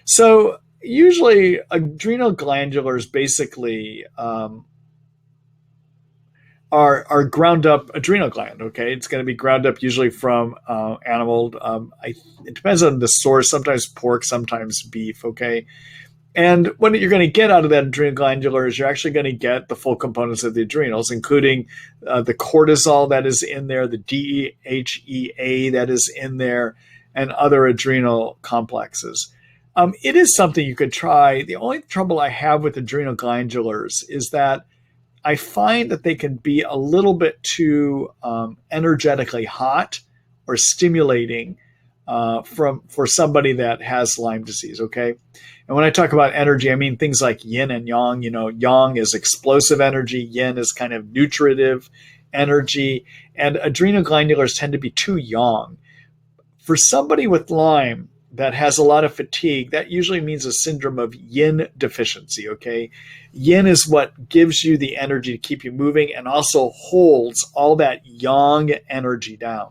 So usually adrenal glandulars basically are ground up adrenal gland. Okay, it's going to be ground up usually from animal. It depends on the source. Sometimes pork, sometimes beef. Okay, and what you're going to get out of that adrenal glandular is you're actually going to get the full components of the adrenals, including the cortisol that is in there, the DHEA that is in there, and other adrenal complexes. It is something you could try. The only trouble I have with adrenal glandulars is that I find that they can be a little bit too energetically hot or stimulating for somebody that has Lyme disease. Okay, and when I talk about energy, I mean things like yin and yang. You know, yang is explosive energy, yin is kind of nutritive energy, and adrenal glandulars tend to be too yang. For somebody with Lyme that has a lot of fatigue, that usually means a syndrome of yin deficiency, okay? Yin is what gives you the energy to keep you moving and also holds all that yang energy down.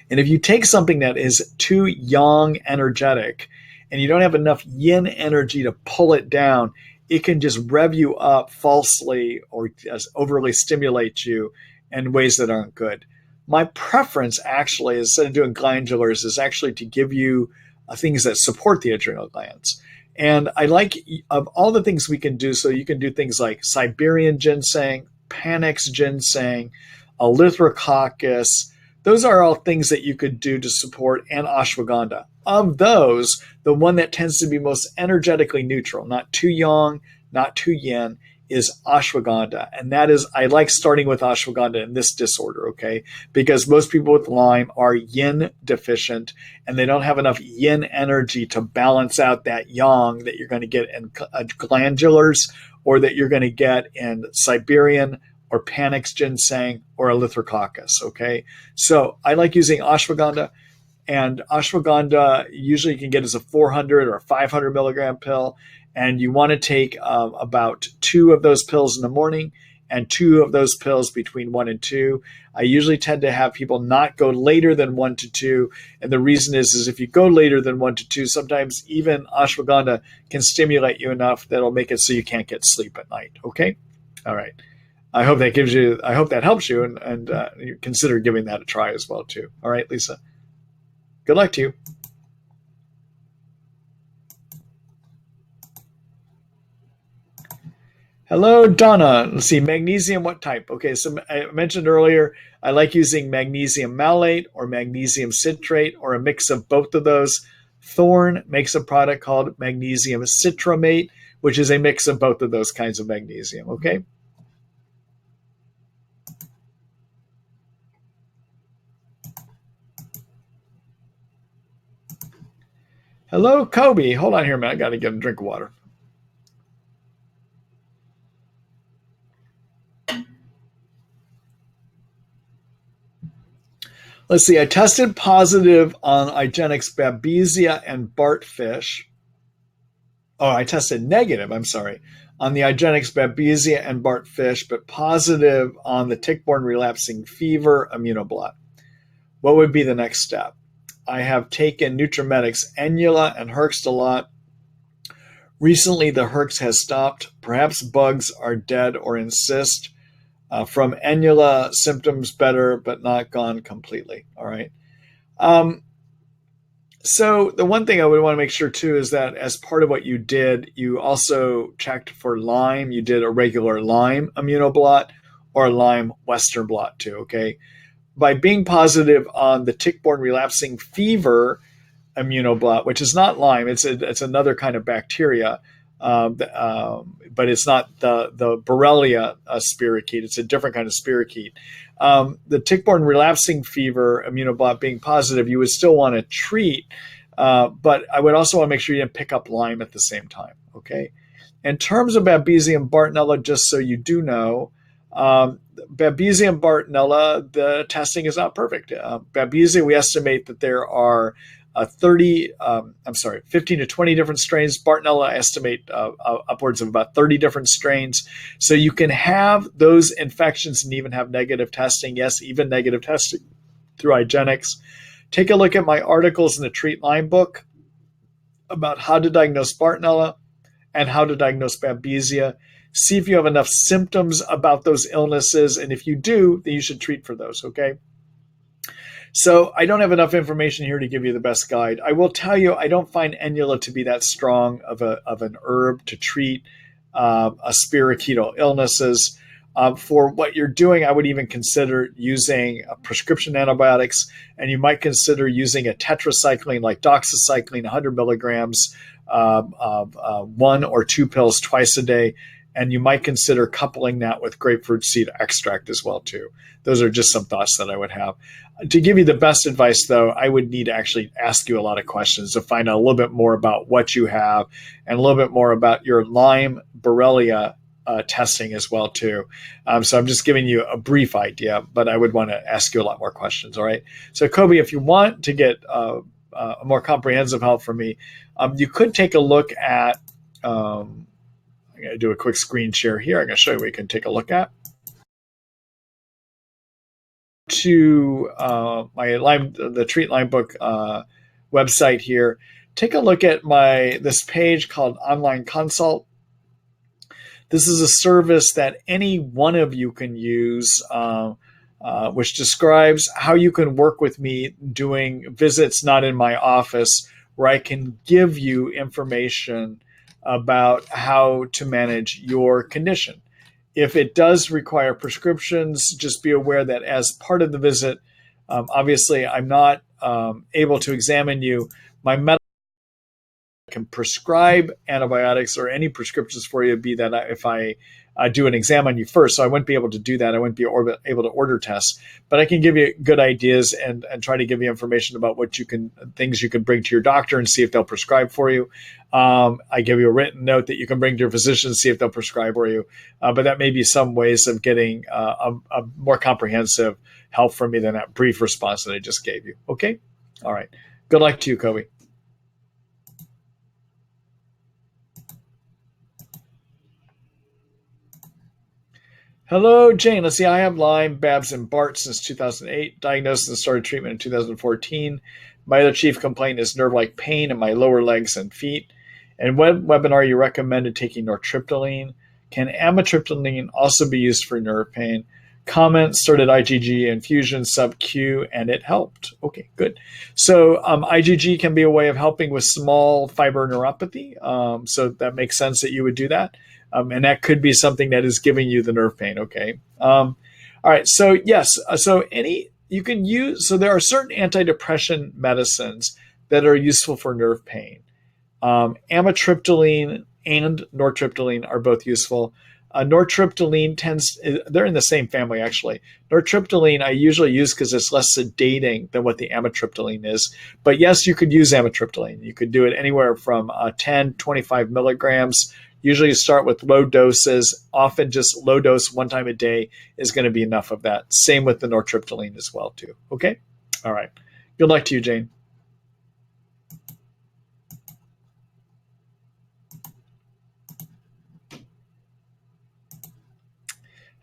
And if you take something that is too yang energetic and you don't have enough yin energy to pull it down, it can just rev you up falsely or just overly stimulate you in ways that aren't good. My preference actually, instead of doing glandulars, is actually to give you things that support the adrenal glands. And I like, of all the things we can do, so you can do things like Siberian ginseng, Panax ginseng, Alithococcus. Those are all things that you could do to support, and ashwagandha. Of those, the one that tends to be most energetically neutral, not too yang, not too yin, is ashwagandha. And that is, I like starting with ashwagandha in this disorder, okay? Because most people with Lyme are yin deficient and they don't have enough yin energy to balance out that yang that you're going to get in glandulars or that you're going to get in Siberian or Panax ginseng or Alithococcus, okay? So I like using ashwagandha. And ashwagandha usually you can get as a 400 or a 500 milligram pill. And you want to take about 2 of those pills in the morning and 2 of those pills between 1 and 2. I usually tend to have people not go later than 1 to 2. And the reason is if you go later than 1 to 2, sometimes even ashwagandha can stimulate you enough that it'll make it so you can't get sleep at night. Okay? All right. I hope that helps you and you consider giving that a try as well too. All right, Lisa. Good luck to you. Hello, Donna. Let's see, magnesium, what type? Okay, so I mentioned earlier, I like using magnesium malate or magnesium citrate or a mix of both of those. Thorne makes a product called magnesium citramate, which is a mix of both of those kinds of magnesium, okay? Hello, Kobe. Hold on here a minute. I got to get a drink of water. Let's see. I tested positive on Igenix Babesia and Bartfish. Oh, I tested negative, I'm sorry, on the Igenix Babesia and Bartfish, but positive on the tick-borne relapsing fever immunoblot. What would be the next step? I have taken Nutrimedix Ennula and Herx a lot. Recently, the Herx has stopped. Perhaps bugs are dead or in cyst. From Ennula, symptoms better, but not gone completely. All right. So the one thing I would want to make sure too is that as part of what you did, you also checked for Lyme. You did a regular Lyme immunoblot or a Lyme Western blot too. Okay. By being positive on the tick-borne relapsing fever immunoblot, which is not Lyme, it's another kind of bacteria. But it's not the Borrelia spirochete. It's a different kind of spirochete. The tick-borne relapsing fever immunoblot being positive, you would still want to treat, but I would also want to make sure you didn't pick up Lyme at the same time. Okay. In terms of Babesia and Bartonella, just so you do know, Babesia and Bartonella, the testing is not perfect. Babesia, we estimate that there are 15 to 20 different strains. Bartonella estimate upwards of about 30 different strains. So you can have those infections and even have negative testing. Yes, even negative testing through IGeneX. Take a look at my articles in the Treat Lyme book about how to diagnose Bartonella and how to diagnose Babesia. See if you have enough symptoms about those illnesses. And if you do, then you should treat for those, okay? So I don't have enough information here to give you the best guide. I will tell you, I don't find ennula to be that strong of an herb to treat spirochetal illnesses. For what you're doing, I would even consider using prescription antibiotics, and you might consider using a tetracycline like doxycycline, 100 milligrams, 1 or 2 pills twice a day. And you might consider coupling that with grapefruit seed extract as well, too. Those are just some thoughts that I would have. To give you the best advice, though, I would need to actually ask you a lot of questions to find out a little bit more about what you have and a little bit more about your Lyme Borrelia testing as well, too. So I'm just giving you a brief idea, but I would want to ask you a lot more questions, all right? So, Kobe, if you want to get a more comprehensive help from me, you could take a look at I'm going to do a quick screen share here. I'm going to show you what you can take a look at. To my Lyme, the Treat Lyme book website here. Take a look at this page called Online Consult. This is a service that any one of you can use, which describes how you can work with me doing visits not in my office, where I can give you information about how to manage your condition. If it does require prescriptions, just be aware that as part of the visit, obviously I'm not able to examine you. My medical can prescribe antibiotics or any prescriptions for you, be that if I do an exam on you first. So I wouldn't be able to do that. I wouldn't be able to order tests, but I can give you good ideas and try to give you information about things you can bring to your doctor and see if they'll prescribe for you. I give you a written note that you can bring to your physician and see if they'll prescribe for you. But that may be some ways of getting a more comprehensive help from me than that brief response that I just gave you. Okay? All right. Good luck to you, Kobe. Hello, Jane. Let's see. I have Lyme, Babs, and Bart since 2008. Diagnosed and started treatment in 2014. My other chief complaint is nerve-like pain in my lower legs and feet. And what webinar you recommended taking Nortriptyline? Can Amitriptyline also be used for nerve pain? Comment, started IgG infusion sub-Q, and it helped. Okay, good. So IgG can be a way of helping with small fiber neuropathy. So that makes sense that you would do that. And that could be something that is giving you the nerve pain. Okay. All right. So yes. So you can use. So there are certain antidepressant medicines that are useful for nerve pain. Amitriptyline and Nortriptyline are both useful. Nortriptyline they're in the same family actually. Nortriptyline I usually use because it's less sedating than what the Amitriptyline is. But yes, you could use Amitriptyline. You could do it anywhere from 10, 25 milligrams. Usually you start with low doses. Often just low dose 1 time a day is going to be enough of that. Same with the Nortriptyline as well too. Okay? All right. Good luck to you, Jane.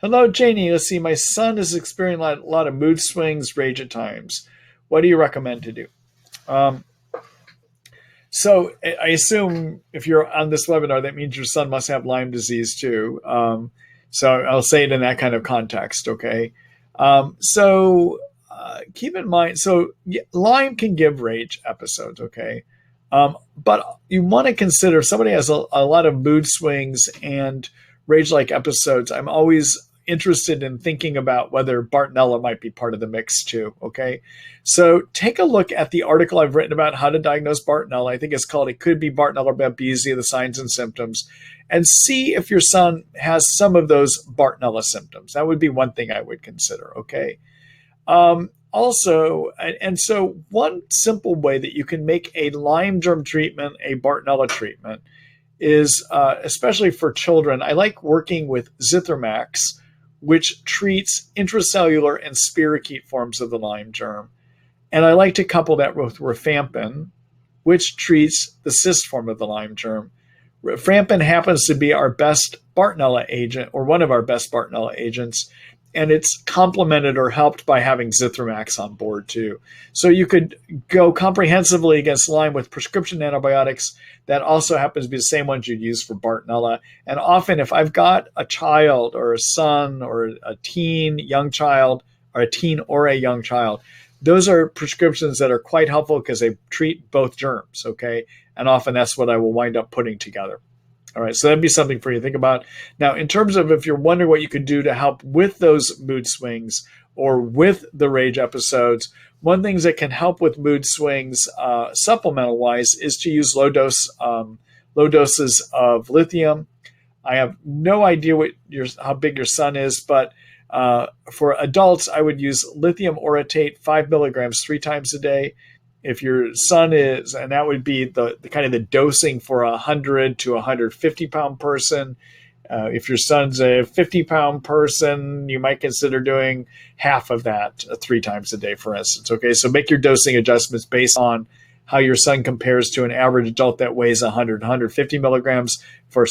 Hello, Janie. Let's see. My son is experiencing a lot of mood swings, rage at times. What do you recommend to do? So I assume if you're on this webinar, that means your son must have Lyme disease too. So I'll say it in that kind of context, okay? Keep in mind, Lyme can give rage episodes, okay? But you want to consider if somebody has a lot of mood swings and rage-like episodes, I'm always interested in thinking about whether Bartonella might be part of the mix too, okay? So take a look at the article I've written about how to diagnose Bartonella. I think it's called It Could Be Bartonella Babesia, The Signs and Symptoms, and see if your son has some of those Bartonella symptoms. That would be one thing I would consider, okay? So one simple way that you can make a Lyme germ treatment a Bartonella treatment is, especially for children, I like working with Zithromax, which treats intracellular and spirochete forms of the Lyme germ. And I like to couple that with rifampin, which treats the cyst form of the Lyme germ. Rifampin happens to be our best Bartonella agent, or one of our best Bartonella agents, and it's complemented or helped by having Zithromax on board too. So you could go comprehensively against Lyme with prescription antibiotics that also happens to be the same ones you'd use for Bartonella. And often if I've got a child or a son or a teen, young child, or a teen or a young child, those are prescriptions that are quite helpful because they treat both germs, okay? And often that's what I will wind up putting together. All right, so that'd be something for you to think about. Now, in terms of if you're wondering what you could do to help with those mood swings or with the rage episodes, one thing that can help with mood swings supplemental-wise is to use low doses of lithium. I have no idea how big your son is, but for adults, I would use lithium orotate 5 milligrams 3 times a day. If your son is, and that would be the kind of the dosing for a 100 to 150 pound person. If your son's a 50 pound person, you might consider doing half of that 3 times a day, for instance. Okay, so make your dosing adjustments based on how your son compares to an average adult that weighs 100, 150 milligrams for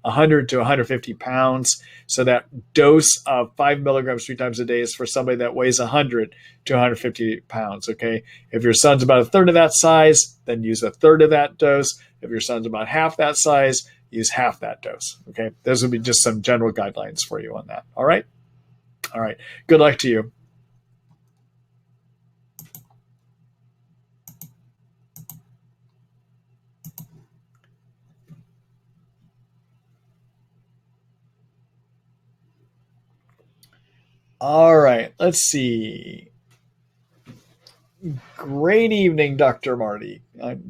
100 to 150 pounds. So that dose of 5 milligrams 3 times a day is for somebody that weighs 100 to 150 pounds. Okay. If your son's about a third of that size, then use a third of that dose. If your son's about half that size, use half that dose. Okay. Those would be just some general guidelines for you on that. All right. All right. Good luck to you. All right, let's see. Great evening, Dr. Marty.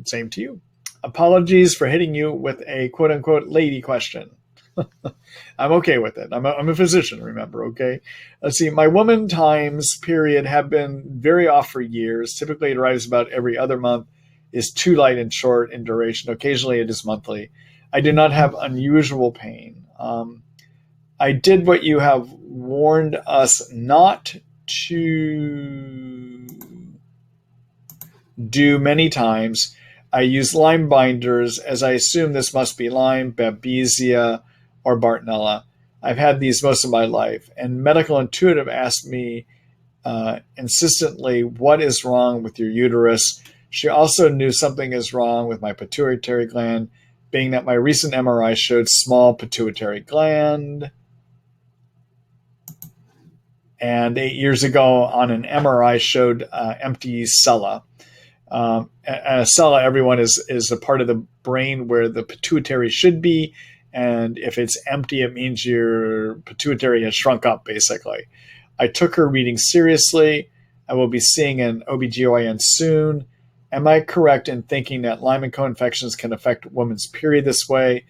Same to you. Apologies for hitting you with a quote-unquote lady question. I'm okay with it. I'm a physician, remember, okay? Let's see. My woman times period have been very off for years. Typically, it arrives about every other month, is too light and short in duration. Occasionally, it is monthly. I do not have unusual pain. I did what you have warned us not to do many times. I use Lyme binders, as I assume this must be Lyme, Babesia, or Bartonella. I've had these most of my life, and medical intuitive asked me insistently, what is wrong with your uterus? She also knew something is wrong with my pituitary gland, being that my recent MRI showed small pituitary gland. And 8 years ago on an MRI showed empty sella. And a sella, everyone, is a part of the brain where the pituitary should be. And if it's empty, it means your pituitary has shrunk up, basically. I took her reading seriously. I will be seeing an OBGYN soon. Am I correct in thinking that Lyme and co-infections can affect a woman's period this way?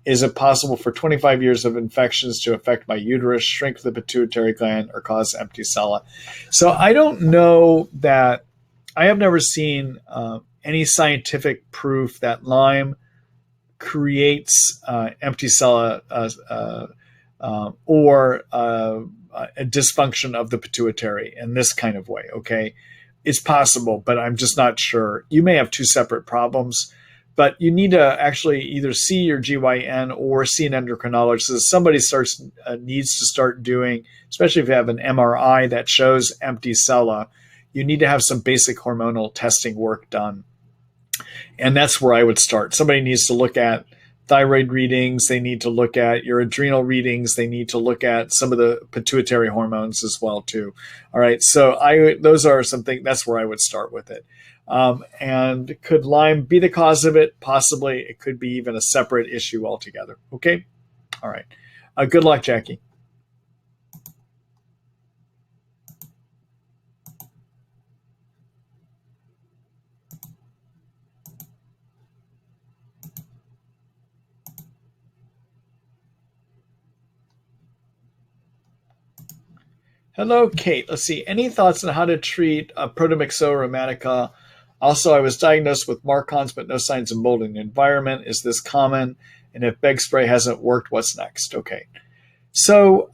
Is it possible for 25 years of infections to affect my uterus, shrink the pituitary gland, or cause empty sella? So I don't know that. I have never seen any scientific proof that Lyme creates empty sella or a dysfunction of the pituitary in this kind of way, okay? It's possible, but I'm just not sure. You may have 2 separate problems, but you need to actually either see your GYN or see an endocrinologist. So somebody needs to start doing, especially if you have an MRI that shows empty sella, you need to have some basic hormonal testing work done. And that's where I would start. Somebody needs to look at thyroid readings. They need to look at your adrenal readings. They need to look at some of the pituitary hormones as well, too. All right. So those are something, that's where I would start with it. And could Lyme be the cause of it? Possibly. It could be even a separate issue altogether. Okay. All right. Good luck, Jackie. Hello, Kate. Let's see. Any thoughts on how to treat Protomyxoa rheumatica? Also, I was diagnosed with Marcons, but no signs of mold in the environment. Is this common? And if beg spray hasn't worked, what's next? Okay. So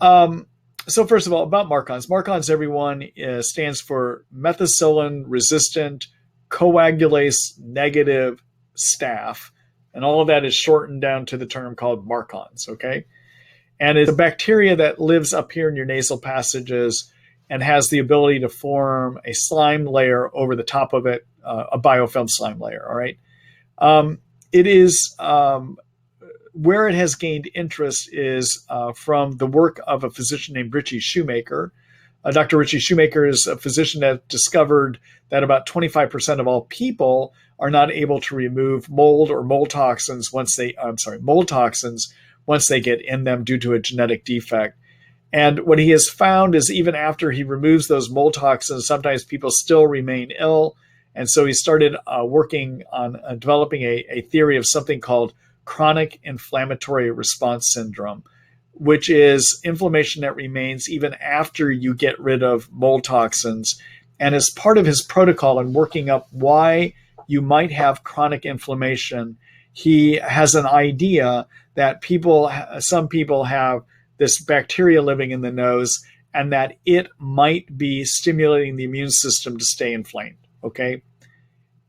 So first of all, about Marcons. Marcons, everyone, stands for Methicillin-Resistant Coagulase Negative Staph. And all of that is shortened down to the term called Marcons, okay? And it's a bacteria that lives up here in your nasal passages and has the ability to form a slime layer over the top of it, a biofilm slime layer, all right? It is where it has gained interest is from the work of a physician named Richie Shoemaker. Dr. Richie Shoemaker is a physician that discovered that about 25% of all people are not able to remove mold or mold toxins once they get in them due to a genetic defect. And what he has found is even after he removes those mold toxins, sometimes people still remain ill. And so he started working on developing a theory of something called chronic inflammatory response syndrome, which is inflammation that remains even after you get rid of mold toxins. And as part of his protocol in working up why you might have chronic inflammation, he has an idea that some people have this bacteria living in the nose and that it might be stimulating the immune system to stay inflamed, okay?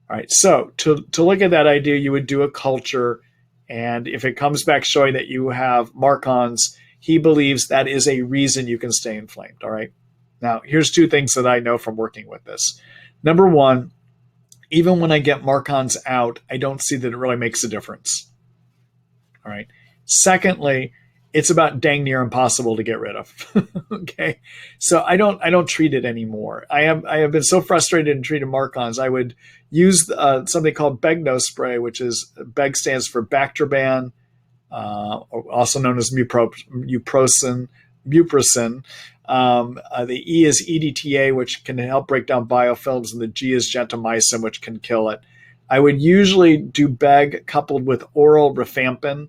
All right, so to look at that idea, you would do a culture, and if it comes back showing that you have Marcons, he believes that is a reason you can stay inflamed, all right? Now, here's two things that I know from working with this. Number one, even when I get Marcons out, I don't see that it really makes a difference, all right? Secondly, it's about dang near impossible to get rid of. Okay, so I don't treat it anymore. I have been so frustrated in treating Marcons. I would use something called Begno spray, which is Beg stands for Bactroban, also known as Muprocin. The E is EDTA, which can help break down biofilms, and the G is gentamicin, which can kill it. I would usually do Beg coupled with oral rifampin.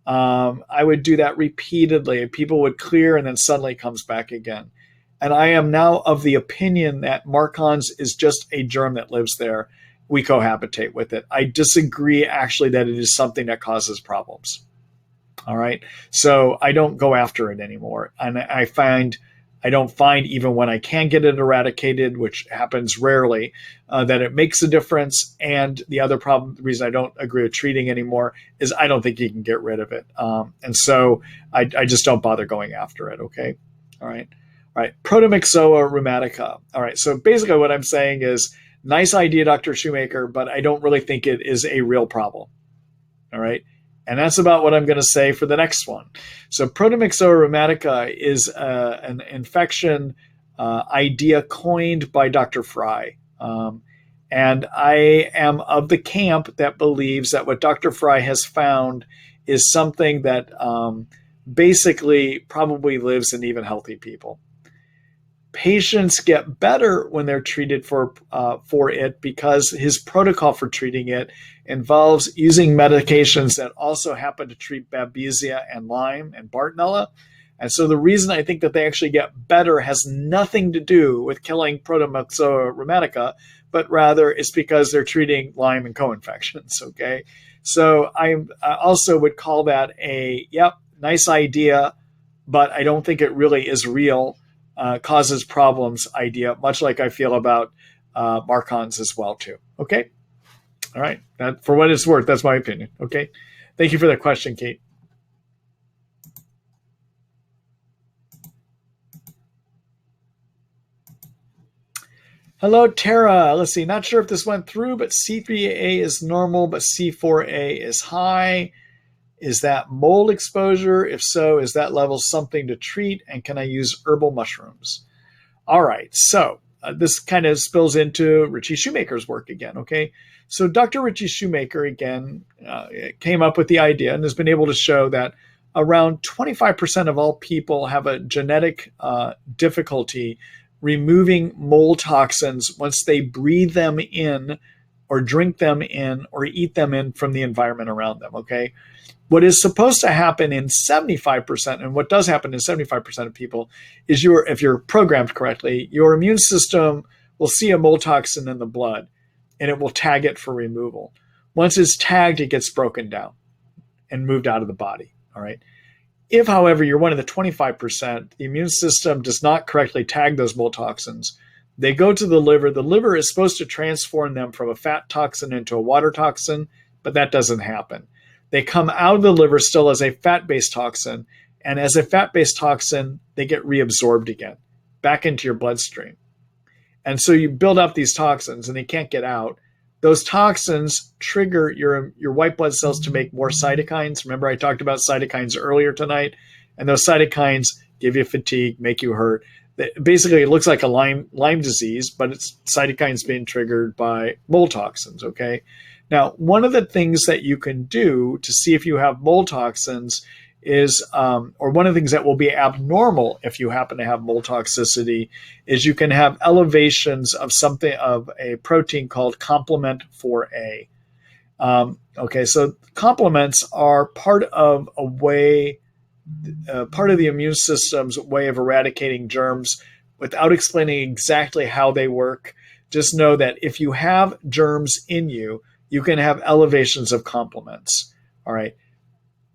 I would do that repeatedly. People would clear and then suddenly it comes back again. And I am now of the opinion that Marcons is just a germ that lives there. We cohabitate with it. I disagree actually that it is something that causes problems. All right. So I don't go after it anymore. And I don't find even when I can get it eradicated, which happens rarely, that it makes a difference. And the other problem, the reason I don't agree with treating anymore is I don't think you can get rid of it. And so I just don't bother going after it. Okay. All right. All right. Protomyxoa rheumatica. All right. So basically what I'm saying is nice idea, Dr. Shoemaker, but I don't really think it is a real problem. All right. And that's about what I'm going to say for the next one. So Protomyxoa rheumatica is an infection idea coined by Dr. Fry. And I am of the camp that believes that what Dr. Fry has found is something that basically probably lives in even healthy people. Patients get better when they're treated for it because his protocol for treating it involves using medications that also happen to treat Babesia and Lyme and Bartonella. And so the reason I think that they actually get better has nothing to do with killing Protomyxoa rheumatica, but rather it's because they're treating Lyme and co-infections, okay? So I also would call that nice idea, but I don't think it really is real. Causes problems idea, much like I feel about Marcons as well too. Okay, all right. That, for what it's worth, that's my opinion. Okay, thank you for that question, Kate. Hello, Tara. Let's see. Not sure if this went through, but C3A is normal, but C4A is high. Is that mold exposure? If so, is that level something to treat? And can I use herbal mushrooms? All right. So this kind of spills into Richie Shoemaker's work again. Okay. So Dr. Richie Shoemaker, again, came up with the idea and has been able to show that around 25% of all people have a genetic difficulty removing mold toxins once they breathe them in or drink them in or eat them in from the environment around them. Okay. What is supposed to happen in 75%, and what does happen in 75% of people, is if you're programmed correctly, your immune system will see a mold toxin in the blood, and it will tag it for removal. Once it's tagged, it gets broken down and moved out of the body. All right. If, however, you're one of the 25%, the immune system does not correctly tag those mold toxins. They go to the liver. The liver is supposed to transform them from a fat toxin into a water toxin, but that doesn't happen. They come out of the liver still as a fat-based toxin, and as a fat-based toxin, they get reabsorbed again, back into your bloodstream. And so you build up these toxins, and they can't get out. Those toxins trigger your white blood cells to make more cytokines. Remember, I talked about cytokines earlier tonight, and those cytokines give you fatigue, make you hurt. Basically, it looks like a Lyme disease, but it's cytokines being triggered by mold toxins, okay? Now, one of the things that you can do to see if you have mold toxins is, or one of the things that will be abnormal if you happen to have mold toxicity, is you can have elevations of a protein called complement 4A. Okay, so complements are part of the immune system's way of eradicating germs. Without explaining exactly how they work, just know that if you have germs in you, you can have elevations of complements. All right.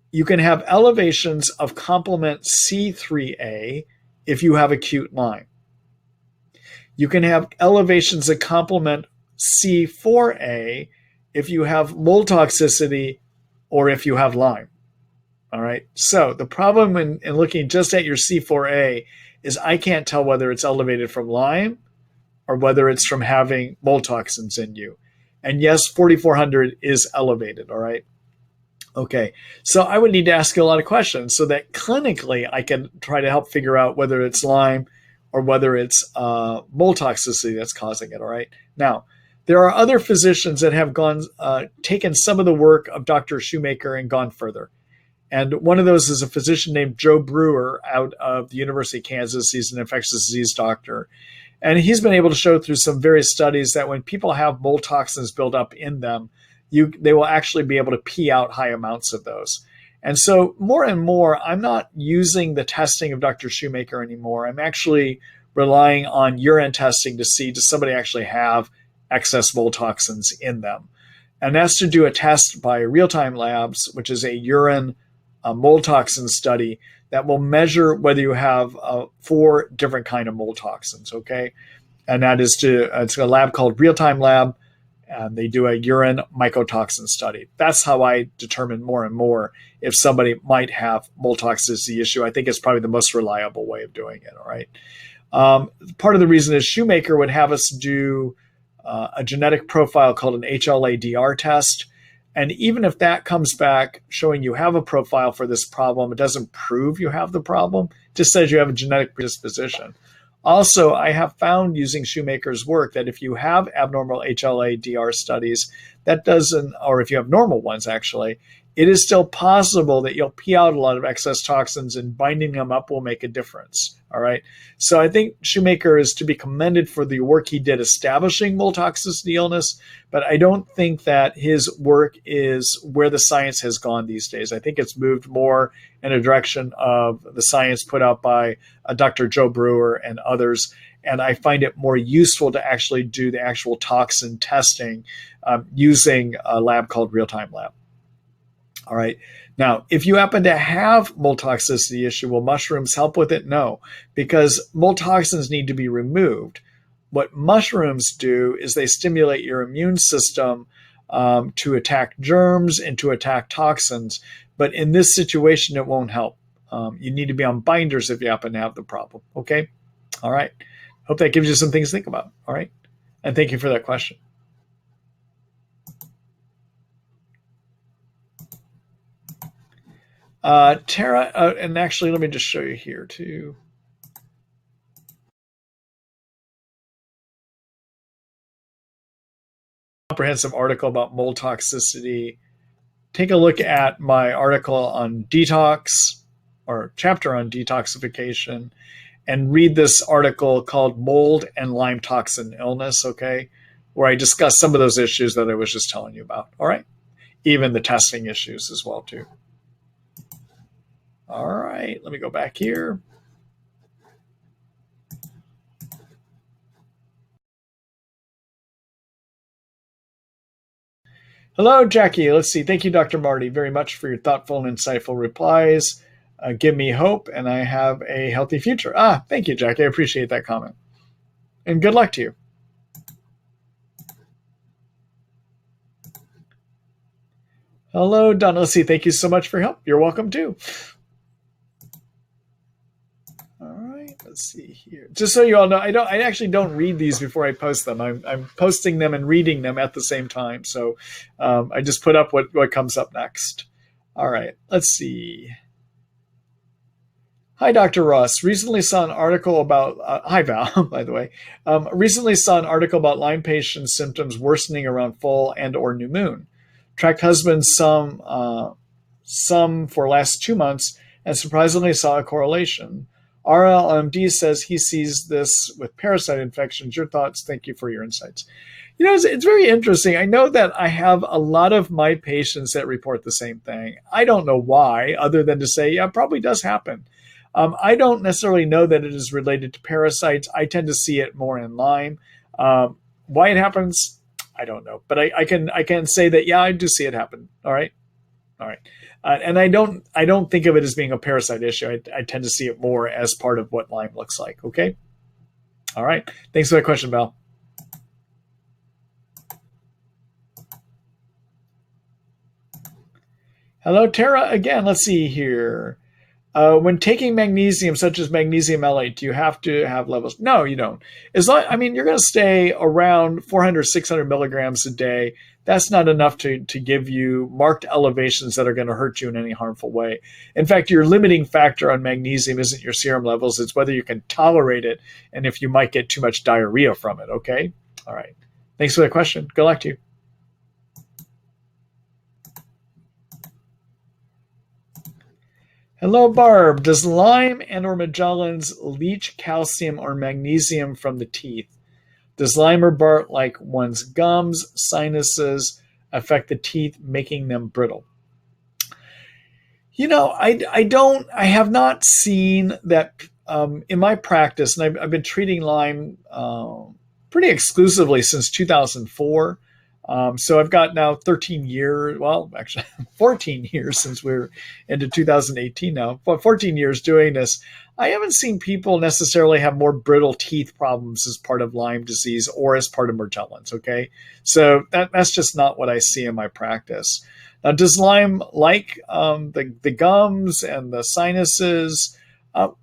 You can have elevations of complement C3A if you have acute Lyme. You can have elevations of complement C4A if you have mold toxicity or if you have Lyme. All right. So the problem in looking just at your C4A is I can't tell whether it's elevated from Lyme or whether it's from having mold toxins in you. And yes, 4,400 is elevated. All right. Okay, so I would need to ask you a lot of questions so that clinically I can try to help figure out whether it's Lyme or whether it's mold toxicity that's causing it, all right? Now, there are other physicians that have taken some of the work of Dr. Shoemaker and gone further. And one of those is a physician named Joe Brewer out of the University of Kansas. He's an infectious disease doctor. And he's been able to show through some various studies that when people have mold toxins build up in them, they will actually be able to pee out high amounts of those. And so more and more, I'm not using the testing of Dr. Shoemaker anymore. I'm actually relying on urine testing to see, does somebody actually have excess mold toxins in them? And that's to do a test by Real-Time Labs, which is a urine mold toxin study that will measure whether you have 4 different kind of mold toxins, okay? And that is it's a lab called Real-Time Lab, and they do a urine mycotoxin study. That's how I determine more and more if somebody might have mold toxicity issue. I think it's probably the most reliable way of doing it, all right? Part of the reason is Shoemaker would have us do a genetic profile called an HLA-DR test. And even if that comes back showing you have a profile for this problem, it doesn't prove you have the problem. It just says you have a genetic predisposition. Also, I have found using Shoemaker's work that if you have abnormal HLA-DR studies, that doesn't, or if you have normal ones actually, it is still possible that you'll pee out a lot of excess toxins, and binding them up will make a difference. All right. So I think Shoemaker is to be commended for the work he did establishing mold toxicity illness, but I don't think that his work is where the science has gone these days. I think it's moved more in a direction of the science put out by Dr. Joe Brewer and others. And I find it more useful to actually do the actual toxin testing using a lab called Real-Time Lab. All right. Now, if you happen to have mold toxicity issue, will mushrooms help with it? No, because mold toxins need to be removed. What mushrooms do is they stimulate your immune system to attack germs and to attack toxins. But in this situation, it won't help. You need to be on binders if you happen to have the problem. Okay. All right. Hope that gives you some things to think about. All right. And thank you for that question. Tara, and actually, let me just show you here too. Comprehensive article about mold toxicity. Take a look at my article on detox, or chapter on detoxification, and read this article called Mold and Lyme Toxin Illness, okay, where I discuss some of those issues that I was just telling you about, all right? Even the testing issues as well, too. All right, let me go back here. Hello, Jackie. Let's see. Thank you, Dr. Marty, very much for your thoughtful and insightful replies. give me hope, and I have a healthy future. Thank you, Jack. I appreciate that comment. And good luck to you. Hello, Donna. Let's see. Thank you so much for your help. You're welcome too. All right. Let's see here. Just so you all know, I actually don't read these before I post them. I'm posting them and reading them at the same time. So I just put up what comes up next. All right. Let's see. Hi, Dr. Ross. Recently saw an article about, hi, Val, by the way. Recently saw an article about Lyme patients' symptoms worsening around full and or new moon. Tracked husband some for last 2 months and surprisingly saw a correlation. RLMD says he sees this with parasite infections. Your thoughts? Thank you for your insights. It's very interesting. I know that I have a lot of my patients that report the same thing. I don't know why, other than to say, yeah, it probably does happen. I don't necessarily know that it is related to parasites. I tend to see it more in Lyme. Why it happens, I don't know. But I can say that, yeah, I do see it happen. All right. And I don't think of it as being a parasite issue. I tend to see it more as part of what Lyme looks like. Okay. All right. Thanks for that question, Val. Hello, Tara. Again, let's see here. When taking magnesium, such as magnesium L8, do you have to have levels? No, you don't. You're going to stay around 400, 600 milligrams a day. That's not enough to give you marked elevations that are going to hurt you in any harmful way. In fact, your limiting factor on magnesium isn't your serum levels. It's whether you can tolerate it and if you might get too much diarrhea from it. Okay? All right. Thanks for the question. Good luck to you. Hello, Barb. Does Lyme and or Magellan's leach calcium or magnesium from the teeth? Does Lyme or Bart, like one's gums, sinuses, affect the teeth, making them brittle? I have not seen that in my practice, and I've been treating Lyme pretty exclusively since 2004. So I've got now 13 years, well, actually 14 years since we're into 2018 now, but 14 years doing this. I haven't seen people necessarily have more brittle teeth problems as part of Lyme disease or as part of Magellan's, okay? So that's just not what I see in my practice. Now, does Lyme like the gums and the sinuses?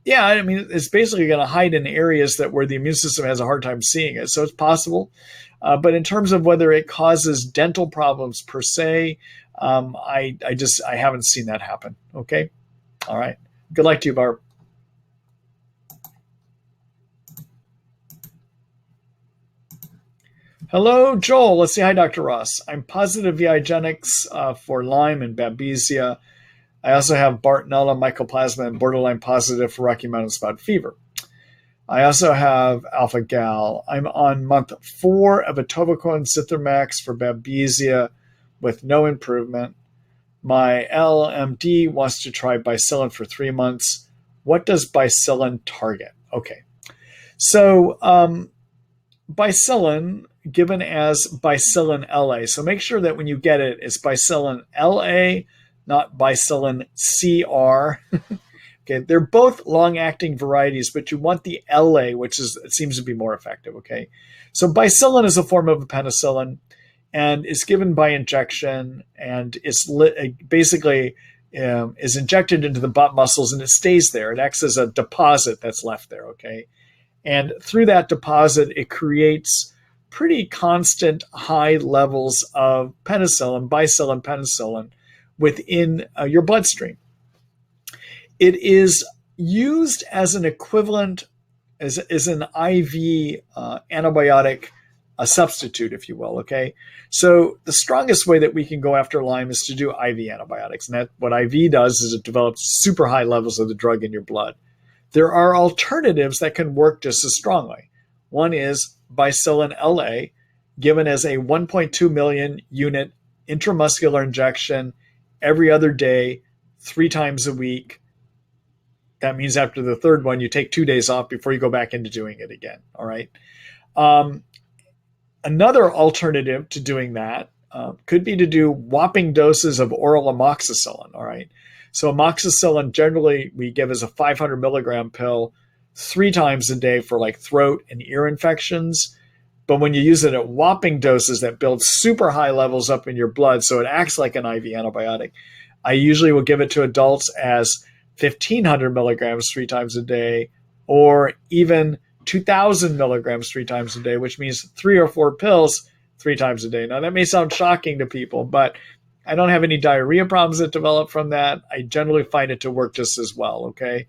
Yeah, it's basically going to hide in areas where the immune system has a hard time seeing it. So it's possible. But in terms of whether it causes dental problems per se, I haven't seen that happen. Okay. All right. Good luck to you, Barb. Hello, Joel. Let's see. Hi, Dr. Ross. I'm positive VIGenics for Lyme and Babesia. I also have Bartonella, Mycoplasma, and borderline positive for Rocky Mountain spotted fever. I also have alpha gal. I'm on month 4 of atovaquone Zithromax for Babesia with no improvement. My LMD wants to try Bicillin for 3 months. What does Bicillin target? Okay. So Bicillin, given as Bicillin LA. So make sure that when you get it, it's Bicillin LA, not Bicillin CR. Okay, they're both long-acting varieties, but you want the LA, it seems to be more effective. Okay, so Bicillin is a form of a penicillin, and it's given by injection, and it's basically is injected into the butt muscles, and it stays there. It acts as a deposit that's left there. Okay, and through that deposit, it creates pretty constant high levels of penicillin, Bicillin penicillin, within your bloodstream. It is used as an equivalent, as an IV antibiotic substitute, if you will. Okay, so the strongest way that we can go after Lyme is to do IV antibiotics, and what IV does is it develops super high levels of the drug in your blood. There are alternatives that can work just as strongly. One is Bicillin LA, given as a 1.2 million unit intramuscular injection every other day, 3 times a week. That means after the third one, you take 2 days off before you go back into doing it again. All right. Another alternative to doing that could be to do whopping doses of oral amoxicillin. All right. So amoxicillin generally we give as a 500 milligram pill 3 times a day for like throat and ear infections. But when you use it at whopping doses that build super high levels up in your blood, so it acts like an IV antibiotic, I usually will give it to adults as 1,500 milligrams 3 times a day, or even 2,000 milligrams 3 times a day, which means 3 or 4 pills 3 times a day. Now, that may sound shocking to people, but I don't have any diarrhea problems that develop from that. I generally find it to work just as well, okay?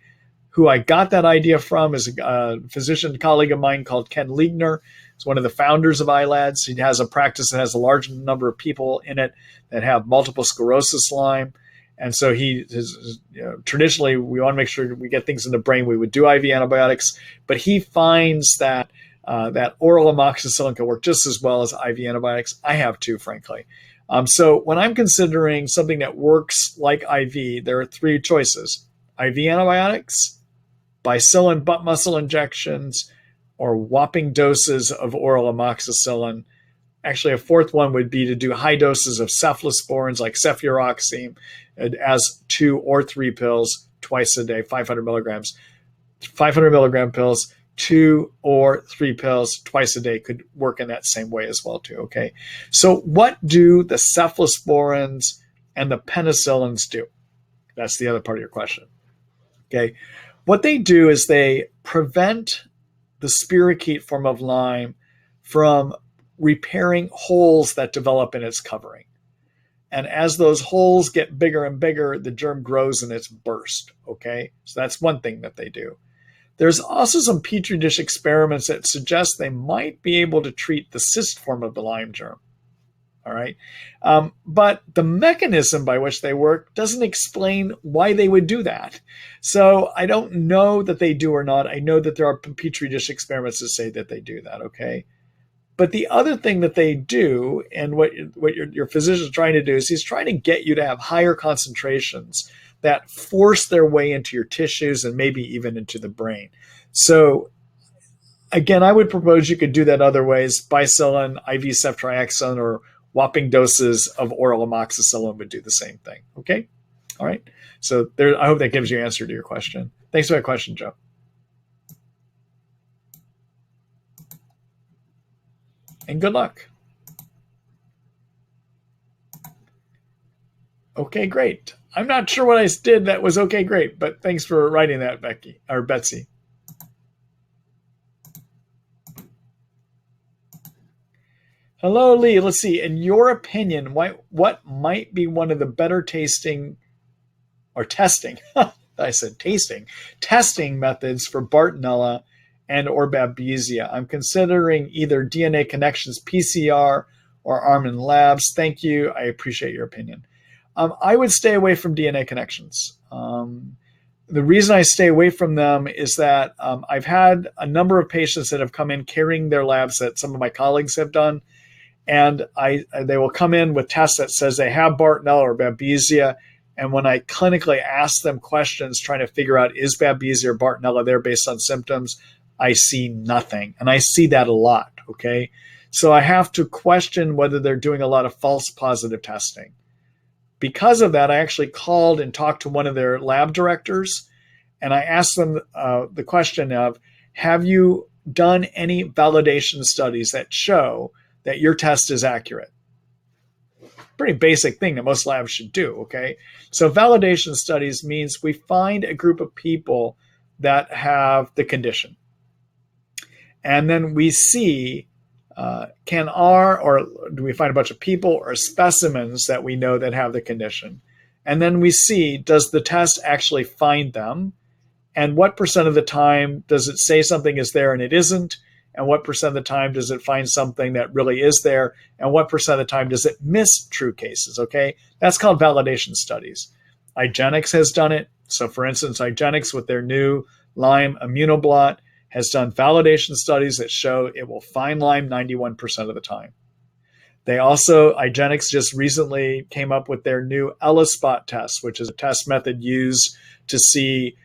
Who I got that idea from is a physician colleague of mine called Ken Liegner. He's one of the founders of ILADS. He has a practice that has a large number of people in it that have multiple sclerosis Lyme. And so traditionally, we want to make sure we get things in the brain. We would do IV antibiotics, but he finds that that oral amoxicillin can work just as well as IV antibiotics. I have too, frankly. So when I'm considering something that works like IV, there are 3 choices: IV antibiotics, bicillin butt muscle injections, or whopping doses of oral amoxicillin. Actually, a 4th one would be to do high doses of cephalosporins like cefuroxime as 2 or 3 pills twice a day, 500 milligrams. 500 milligram pills, 2 or 3 pills twice a day could work in that same way as well too, okay? So what do the cephalosporins and the penicillins do? That's the other part of your question, okay? What they do is they prevent the spirochete form of Lyme from repairing holes that develop in its covering. And as those holes get bigger and bigger, the germ grows and it's burst, okay? So that's one thing that they do. There's also some Petri dish experiments that suggest they might be able to treat the cyst form of the Lyme germ, all right? But the mechanism by which they work doesn't explain why they would do that. So I don't know that they do or not. I know that there are Petri dish experiments that say that they do that, okay? But the other thing that they do, and what your physician is trying to do, is he's trying to get you to have higher concentrations that force their way into your tissues and maybe even into the brain. So again, I would propose you could do that other ways. Bicillin, IV ceftriaxone, or whopping doses of oral amoxicillin would do the same thing. Okay? All right. So there, I hope that gives you an answer to your question. Thanks for that question, Joe. And good luck. Okay, great. I'm not sure what I did that was okay, great, but thanks for writing that, Becky or Betsy. Hello, Lee. Let's see. In your opinion, what might be one of the better tasting or testing? I said tasting. Testing methods for Bartonella and or Babesia. I'm considering either DNA Connections PCR or Armin Labs. Thank you. I appreciate your opinion. I would stay away from DNA Connections. The reason I stay away from them is that I've had a number of patients that have come in carrying their labs that some of my colleagues have done, and they will come in with tests that says they have Bartonella or Babesia, and when I clinically ask them questions trying to figure out is Babesia or Bartonella there based on symptoms, I see nothing, and I see that a lot, okay? So I have to question whether they're doing a lot of false positive testing. Because of that, I actually called and talked to one of their lab directors, and I asked them the question of, have you done any validation studies that show that your test is accurate? Pretty basic thing that most labs should do, okay? So validation studies means we find a group of people that have the condition. And then we see, or do we find a bunch of people or specimens that we know that have the condition? And then we see, does the test actually find them? And what percent of the time does it say something is there and it isn't? And what percent of the time does it find something that really is there? And what percent of the time does it miss true cases, okay? That's called validation studies. IGeneX has done it. So for instance, IGeneX with their new Lyme immunoblot has done validation studies that show it will find Lyme 91% of the time. They also, IGeneX just recently came up with their new ELISpot test, which is a test method used to see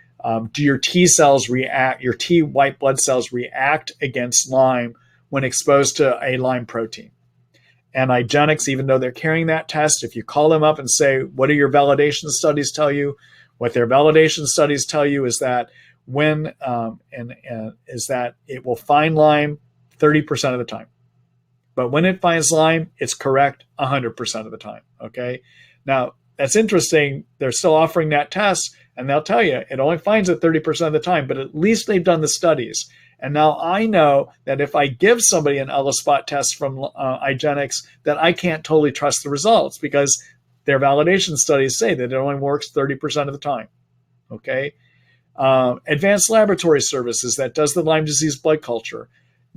do your T cells react, your T white blood cells react against Lyme when exposed to a Lyme protein. And IGenics, even though they're carrying that test, if you call them up and say, what do your validation studies tell you? What their validation studies tell you is that is that it will find Lyme 30% of the time. But when it finds Lyme, it's correct 100% of the time. Okay. Now, that's interesting. They're still offering that test, and they'll tell you it only finds it 30% of the time, but at least they've done the studies. And now I know that if I give somebody an ELISpot test from IGenics, that I can't totally trust the results because their validation studies say that it only works 30% of the time. Okay. Advanced Laboratory Services that does the Lyme disease blood culture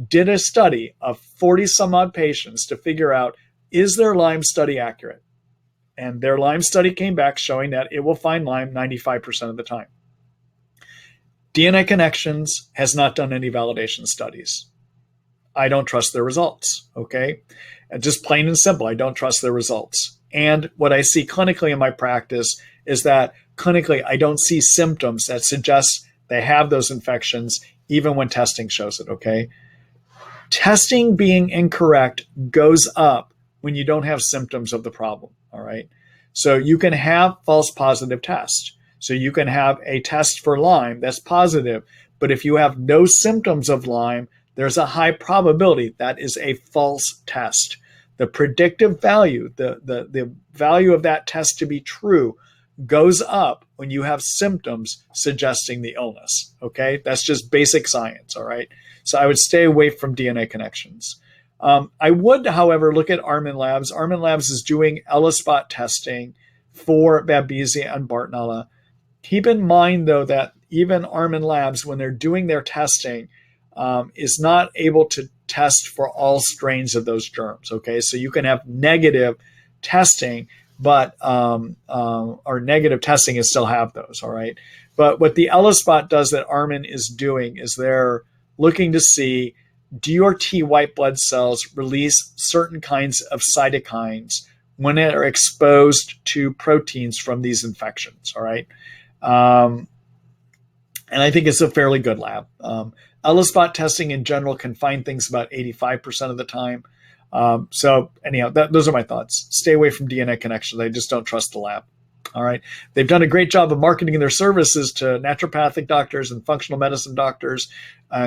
did a study of 40 some odd patients to figure out, is their Lyme study accurate? And their Lyme study came back showing that it will find Lyme 95% of the time. DNA Connections has not done any validation studies. I don't trust their results, okay? And just plain and simple, I don't trust their results. And what I see clinically in my practice is that clinically, I don't see symptoms that suggest they have those infections, even when testing shows it, okay? Testing being incorrect goes up when you don't have symptoms of the problem, all right? So you can have false positive tests. So you can have a test for Lyme that's positive, but if you have no symptoms of Lyme, there's a high probability that is a false test. The predictive value, the value of that test to be true goes up when you have symptoms suggesting the illness, okay? That's just basic science, all right? So I would stay away from DNA Connections. I would, however, look at Armin Labs. Armin Labs is doing ELISpot testing for Babesia and Bartonella. Keep in mind, though, that even Armin Labs, when they're doing their testing, is not able to test for all strains of those germs, okay? So you can have negative testing, but or negative testing and still have those, all right? But what the ELISpot does that Armin is doing is they're looking to see, do your T white blood cells release certain kinds of cytokines when they are exposed to proteins from these infections, all right? And I think it's a fairly good lab. ELISpot testing in general can find things about 85% of the time. So anyhow, those are my thoughts. Stay away from DNA Connections. I just don't trust the lab. All right. They've done a great job of marketing their services to naturopathic doctors and functional medicine doctors.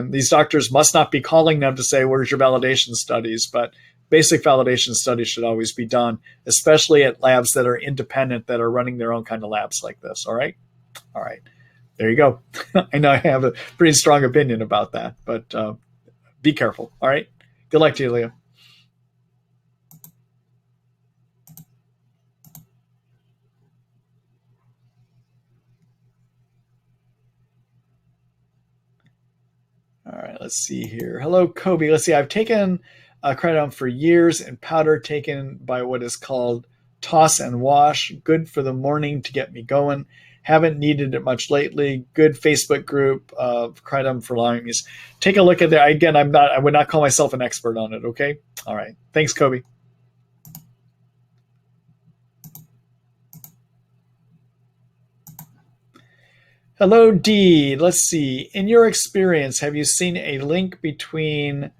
These doctors must not be calling them to say, where's your validation studies? But basic validation studies should always be done, especially at labs that are independent, that are running their own kind of labs like this. All right. All right. There you go. I know I have a pretty strong opinion about that, but be careful. All right. Good luck to you, Leah. All right, let's see here. Hello, Kobe. Let's see. I've taken Kratom for years and powder taken by what is called toss and wash. Good for the morning to get me going. Haven't needed it much lately. Good Facebook group of Kratom for Lyme's. Take a look at that. Again, I would not call myself an expert on it. Okay. All right. Thanks, Kobe. Hello, D. Let's see. In your experience, have you seen a link between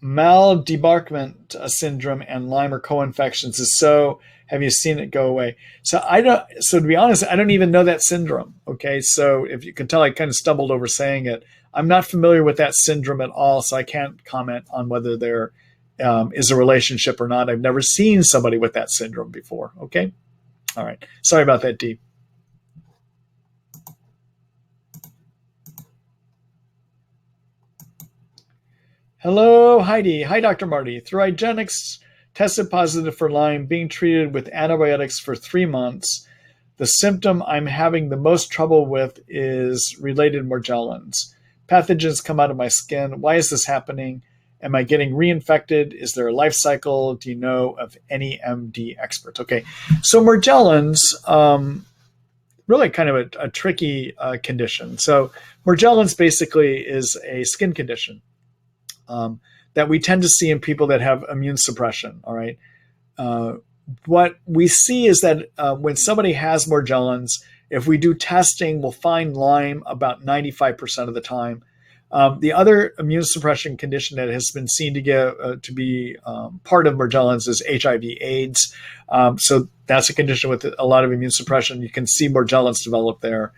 maldebarkment syndrome and Lyme or co-infections? If so, have you seen it go away? So to be honest, I don't even know that syndrome. Okay. So if you can tell, I kind of stumbled over saying it. I'm not familiar with that syndrome at all. So I can't comment on whether there is a relationship or not. I've never seen somebody with that syndrome before. Okay. All right. Sorry about that, D. Hello, Heidi. Hi, Dr. Marty. Through IGenics, tested positive for Lyme, being treated with antibiotics for 3 months. The symptom I'm having the most trouble with is related Morgellons. Pathogens come out of my skin. Why is this happening? Am I getting reinfected? Is there a life cycle? Do you know of any MD experts? Okay, so Morgellons, really kind of a tricky condition. So Morgellons basically is a skin condition that we tend to see in people that have immune suppression, all right? What we see is that when somebody has Morgellons, if we do testing, we'll find Lyme about 95% of the time. The other immune suppression condition that has been seen to be part of Morgellons is HIV/AIDS. So that's a condition with a lot of immune suppression. You can see Morgellons develop there.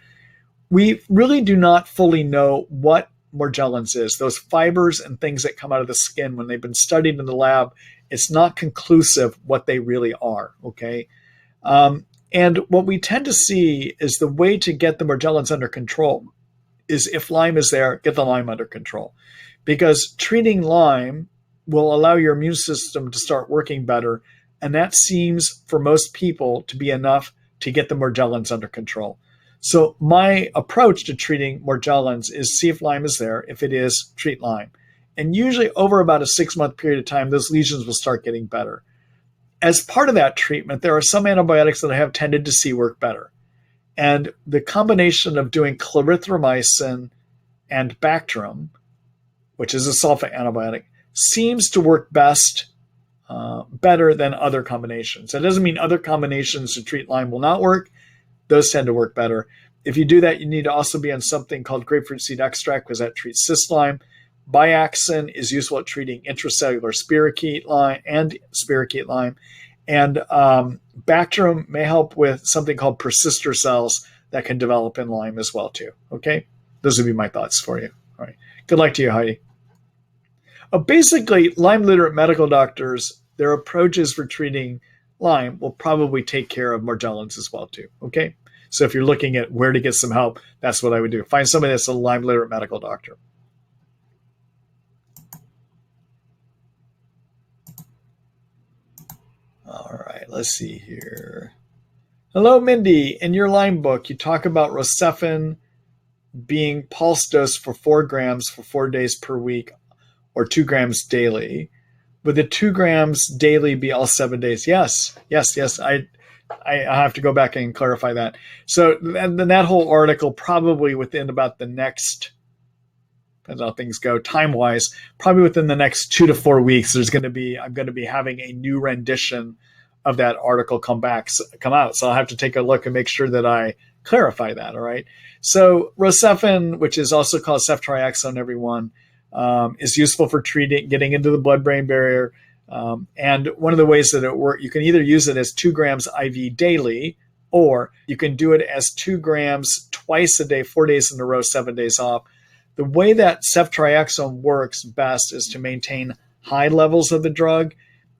We really do not fully know what Morgellons is. Those fibers and things that come out of the skin, when they've been studied in the lab, it's not conclusive what they really are, okay? And what we tend to see is the way to get the Morgellons under control is if Lyme is there, get the Lyme under control. Because treating Lyme will allow your immune system to start working better, and that seems, for most people, to be enough to get the Morgellons under control. So my approach to treating Morgellons is see if Lyme is there. If it is, treat Lyme. And usually over about a 6-month period of time, those lesions will start getting better. As part of that treatment, there are some antibiotics that I have tended to see work better. And the combination of doing clarithromycin and Bactrim, which is a sulfa antibiotic, seems to work better than other combinations. That doesn't mean other combinations to treat Lyme will not work. Those tend to work better. If you do that, you need to also be on something called grapefruit seed extract because that treats cyst Lyme. Biaxin is useful at treating intracellular spirochete Lyme. And Bactrim may help with something called persister cells that can develop in Lyme as well too. Okay, those would be my thoughts for you. All right, good luck to you, Heidi. Basically, Lyme literate medical doctors, their approaches for treating Lyme will probably take care of Morgellons as well too. Okay, so if you're looking at where to get some help, that's what I would do. Find somebody that's a Lyme literate medical doctor. All right, let's see here. Hello, Mindy. In your Lyme book, you talk about Rocephin being pulse dose for 4 grams for 4 days per week or 2 grams daily. Would the 2 grams daily be all 7 days? Yes. I have to go back and clarify that. So then that whole article probably within about the next, depends how things go time-wise, probably within the next 2 to 4 weeks, I'm going to be having a new rendition of that article come out. So I'll have to take a look and make sure that I clarify that. All right. So Rocephin, which is also called ceftriaxone, everyone, is useful for getting into the blood-brain barrier. And one of the ways that it works, you can either use it as 2 grams IV daily, or you can do it as 2 grams twice a day, 4 days in a row, 7 days off. The way that ceftriaxone works best is to maintain high levels of the drug.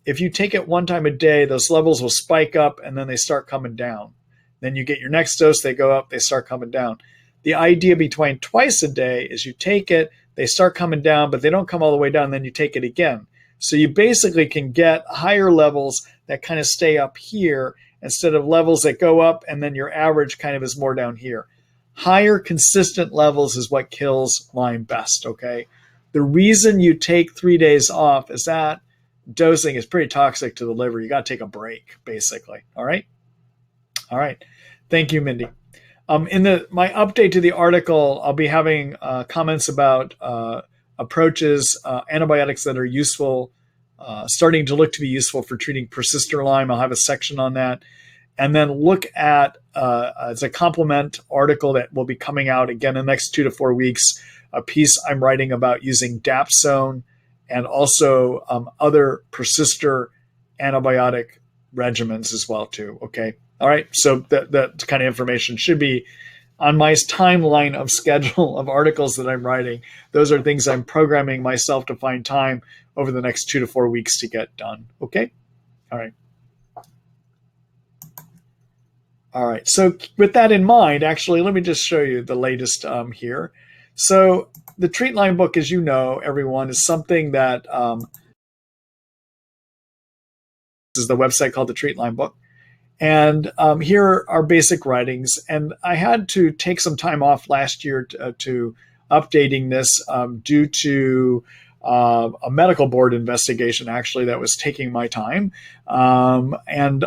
If you take it 1 time a day, those levels will spike up and then they start coming down. Then you get your next dose, they go up, they start coming down. The idea between twice a day is you take it, they start coming down, but they don't come all the way down, then you take it again. So you basically can get higher levels that kind of stay up here instead of levels that go up and then your average kind of is more down here. Higher consistent levels is what kills Lyme best, okay? The reason you take 3 days off is that dosing is pretty toxic to the liver. You got to take a break, basically. All right. Thank you, Mindy. In my update to the article, I'll be having comments about approaches, antibiotics that are useful, starting to look to be useful for treating persister Lyme. I'll have a section on that. And then look at, as a complement article that will be coming out again in the next 2 to 4 weeks, a piece I'm writing about using dapsone and also other persister antibiotic regimens as well too. Okay. All right. So that kind of information should be on my timeline of schedule of articles that I'm writing. Those are things I'm programming myself to find time over the next 2 to 4 weeks to get done. Okay. All right. So with that in mind, actually, let me just show you the latest here. So the Treat Lyme book, as you know, everyone, is something that this is the website called the Treat Lyme book. And here are basic writings. And I had to take some time off last year to updating this due to a medical board investigation, actually, that was taking my time, and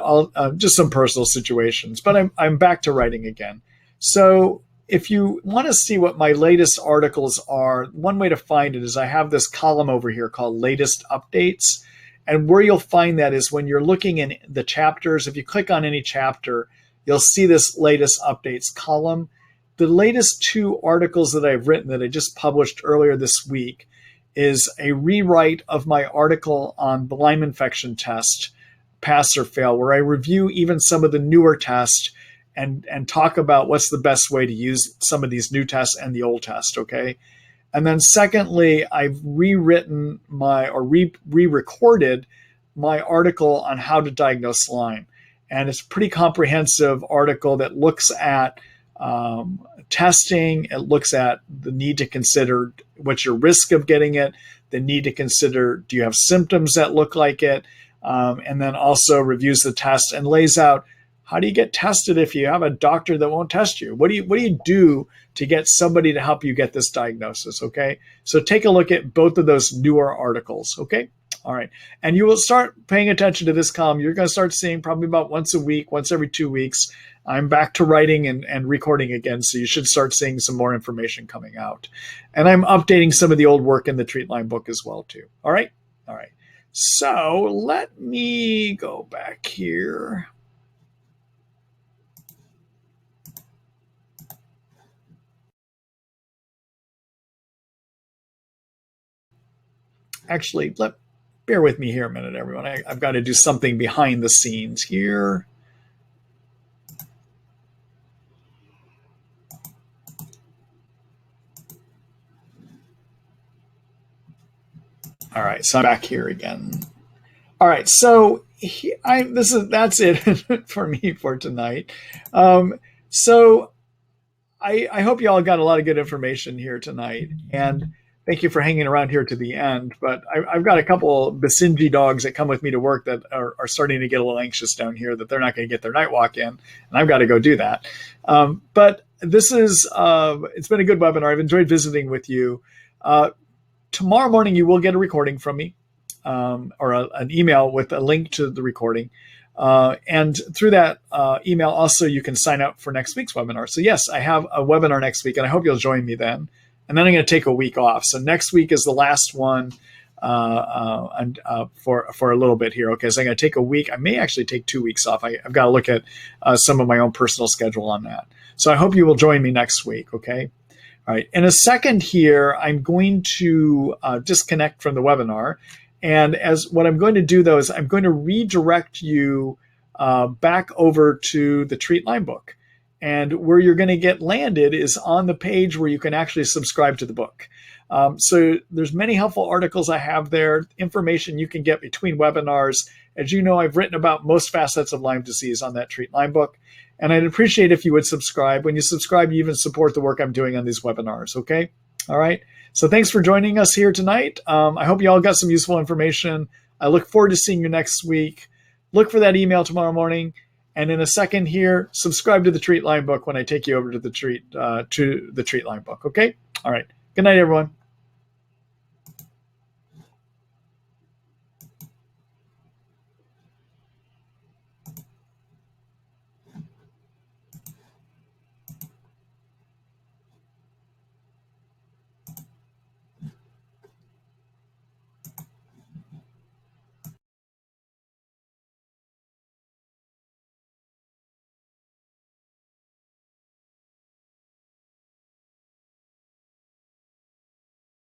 just some personal situations. But I'm back to writing again. So if you want to see what my latest articles are, one way to find it is I have this column over here called Latest Updates. And where you'll find that is when you're looking in the chapters. If you click on any chapter, you'll see this Latest Updates column. the latest 2 articles that I've written that I just published earlier this week is a rewrite of my article on the Lyme infection test, pass or fail, where I review even some of the newer tests and talk about what's the best way to use some of these new tests and the old test, okay? And then secondly, I've rewritten re-recorded my article on how to diagnose Lyme. And it's a pretty comprehensive article that looks at testing. It looks at the need to consider what's your risk of getting it, the need to consider, do you have symptoms that look like it, and then also reviews the test and lays out, how do you get tested if you have a doctor that won't test you? What do you do to get somebody to help you get this diagnosis, okay? So take a look at both of those newer articles, okay? All right. And you will start paying attention to this column. You're going to start seeing probably about once a week, once every 2 weeks. I'm back to writing and recording again, so you should start seeing some more information coming out. And I'm updating some of the old work in the Treatline book as well, too. All right? All right. So let me go back here. Actually, bear with me here a minute, everyone. I've got to do something behind the scenes here. All right, so I'm back here again. All right, so that's it for me for tonight. So I hope you all got a lot of good information here tonight, and thank you for hanging around here to the end. But I've got a couple Basenji dogs that come with me to work that are starting to get a little anxious down here that they're not going to get their night walk in, and I've got to go do that. But this is it's been a good webinar. I've enjoyed visiting with you. Tomorrow morning, you will get a recording from me or an email with a link to the recording. And through that email, also, you can sign up for next week's webinar. So yes, I have a webinar next week, and I hope you'll join me then. And then I'm going to take a week off. So next week is the last one for a little bit here. Okay, so I'm going to take a week. I may actually take 2 weeks off. I've got to look at some of my own personal schedule on that. So I hope you will join me next week, okay? All right, in a second here, I'm going to disconnect from the webinar. And what I'm going to do, though, is I'm going to redirect you back over to the Treat Lyme book. And where you're going to get landed is on the page where you can actually subscribe to the book. So there's many helpful articles I have there, information you can get between webinars. As you know, I've written about most facets of Lyme disease on that Treat Lyme book. And I'd appreciate if you would subscribe. When you subscribe, you even support the work I'm doing on these webinars, okay? All right. So thanks for joining us here tonight. I hope you all got some useful information. I look forward to seeing you next week. Look for that email tomorrow morning. And in a second here, subscribe to the Treat Lyme book when I take you over to the Treat Lyme book, okay? All right. Good night, everyone.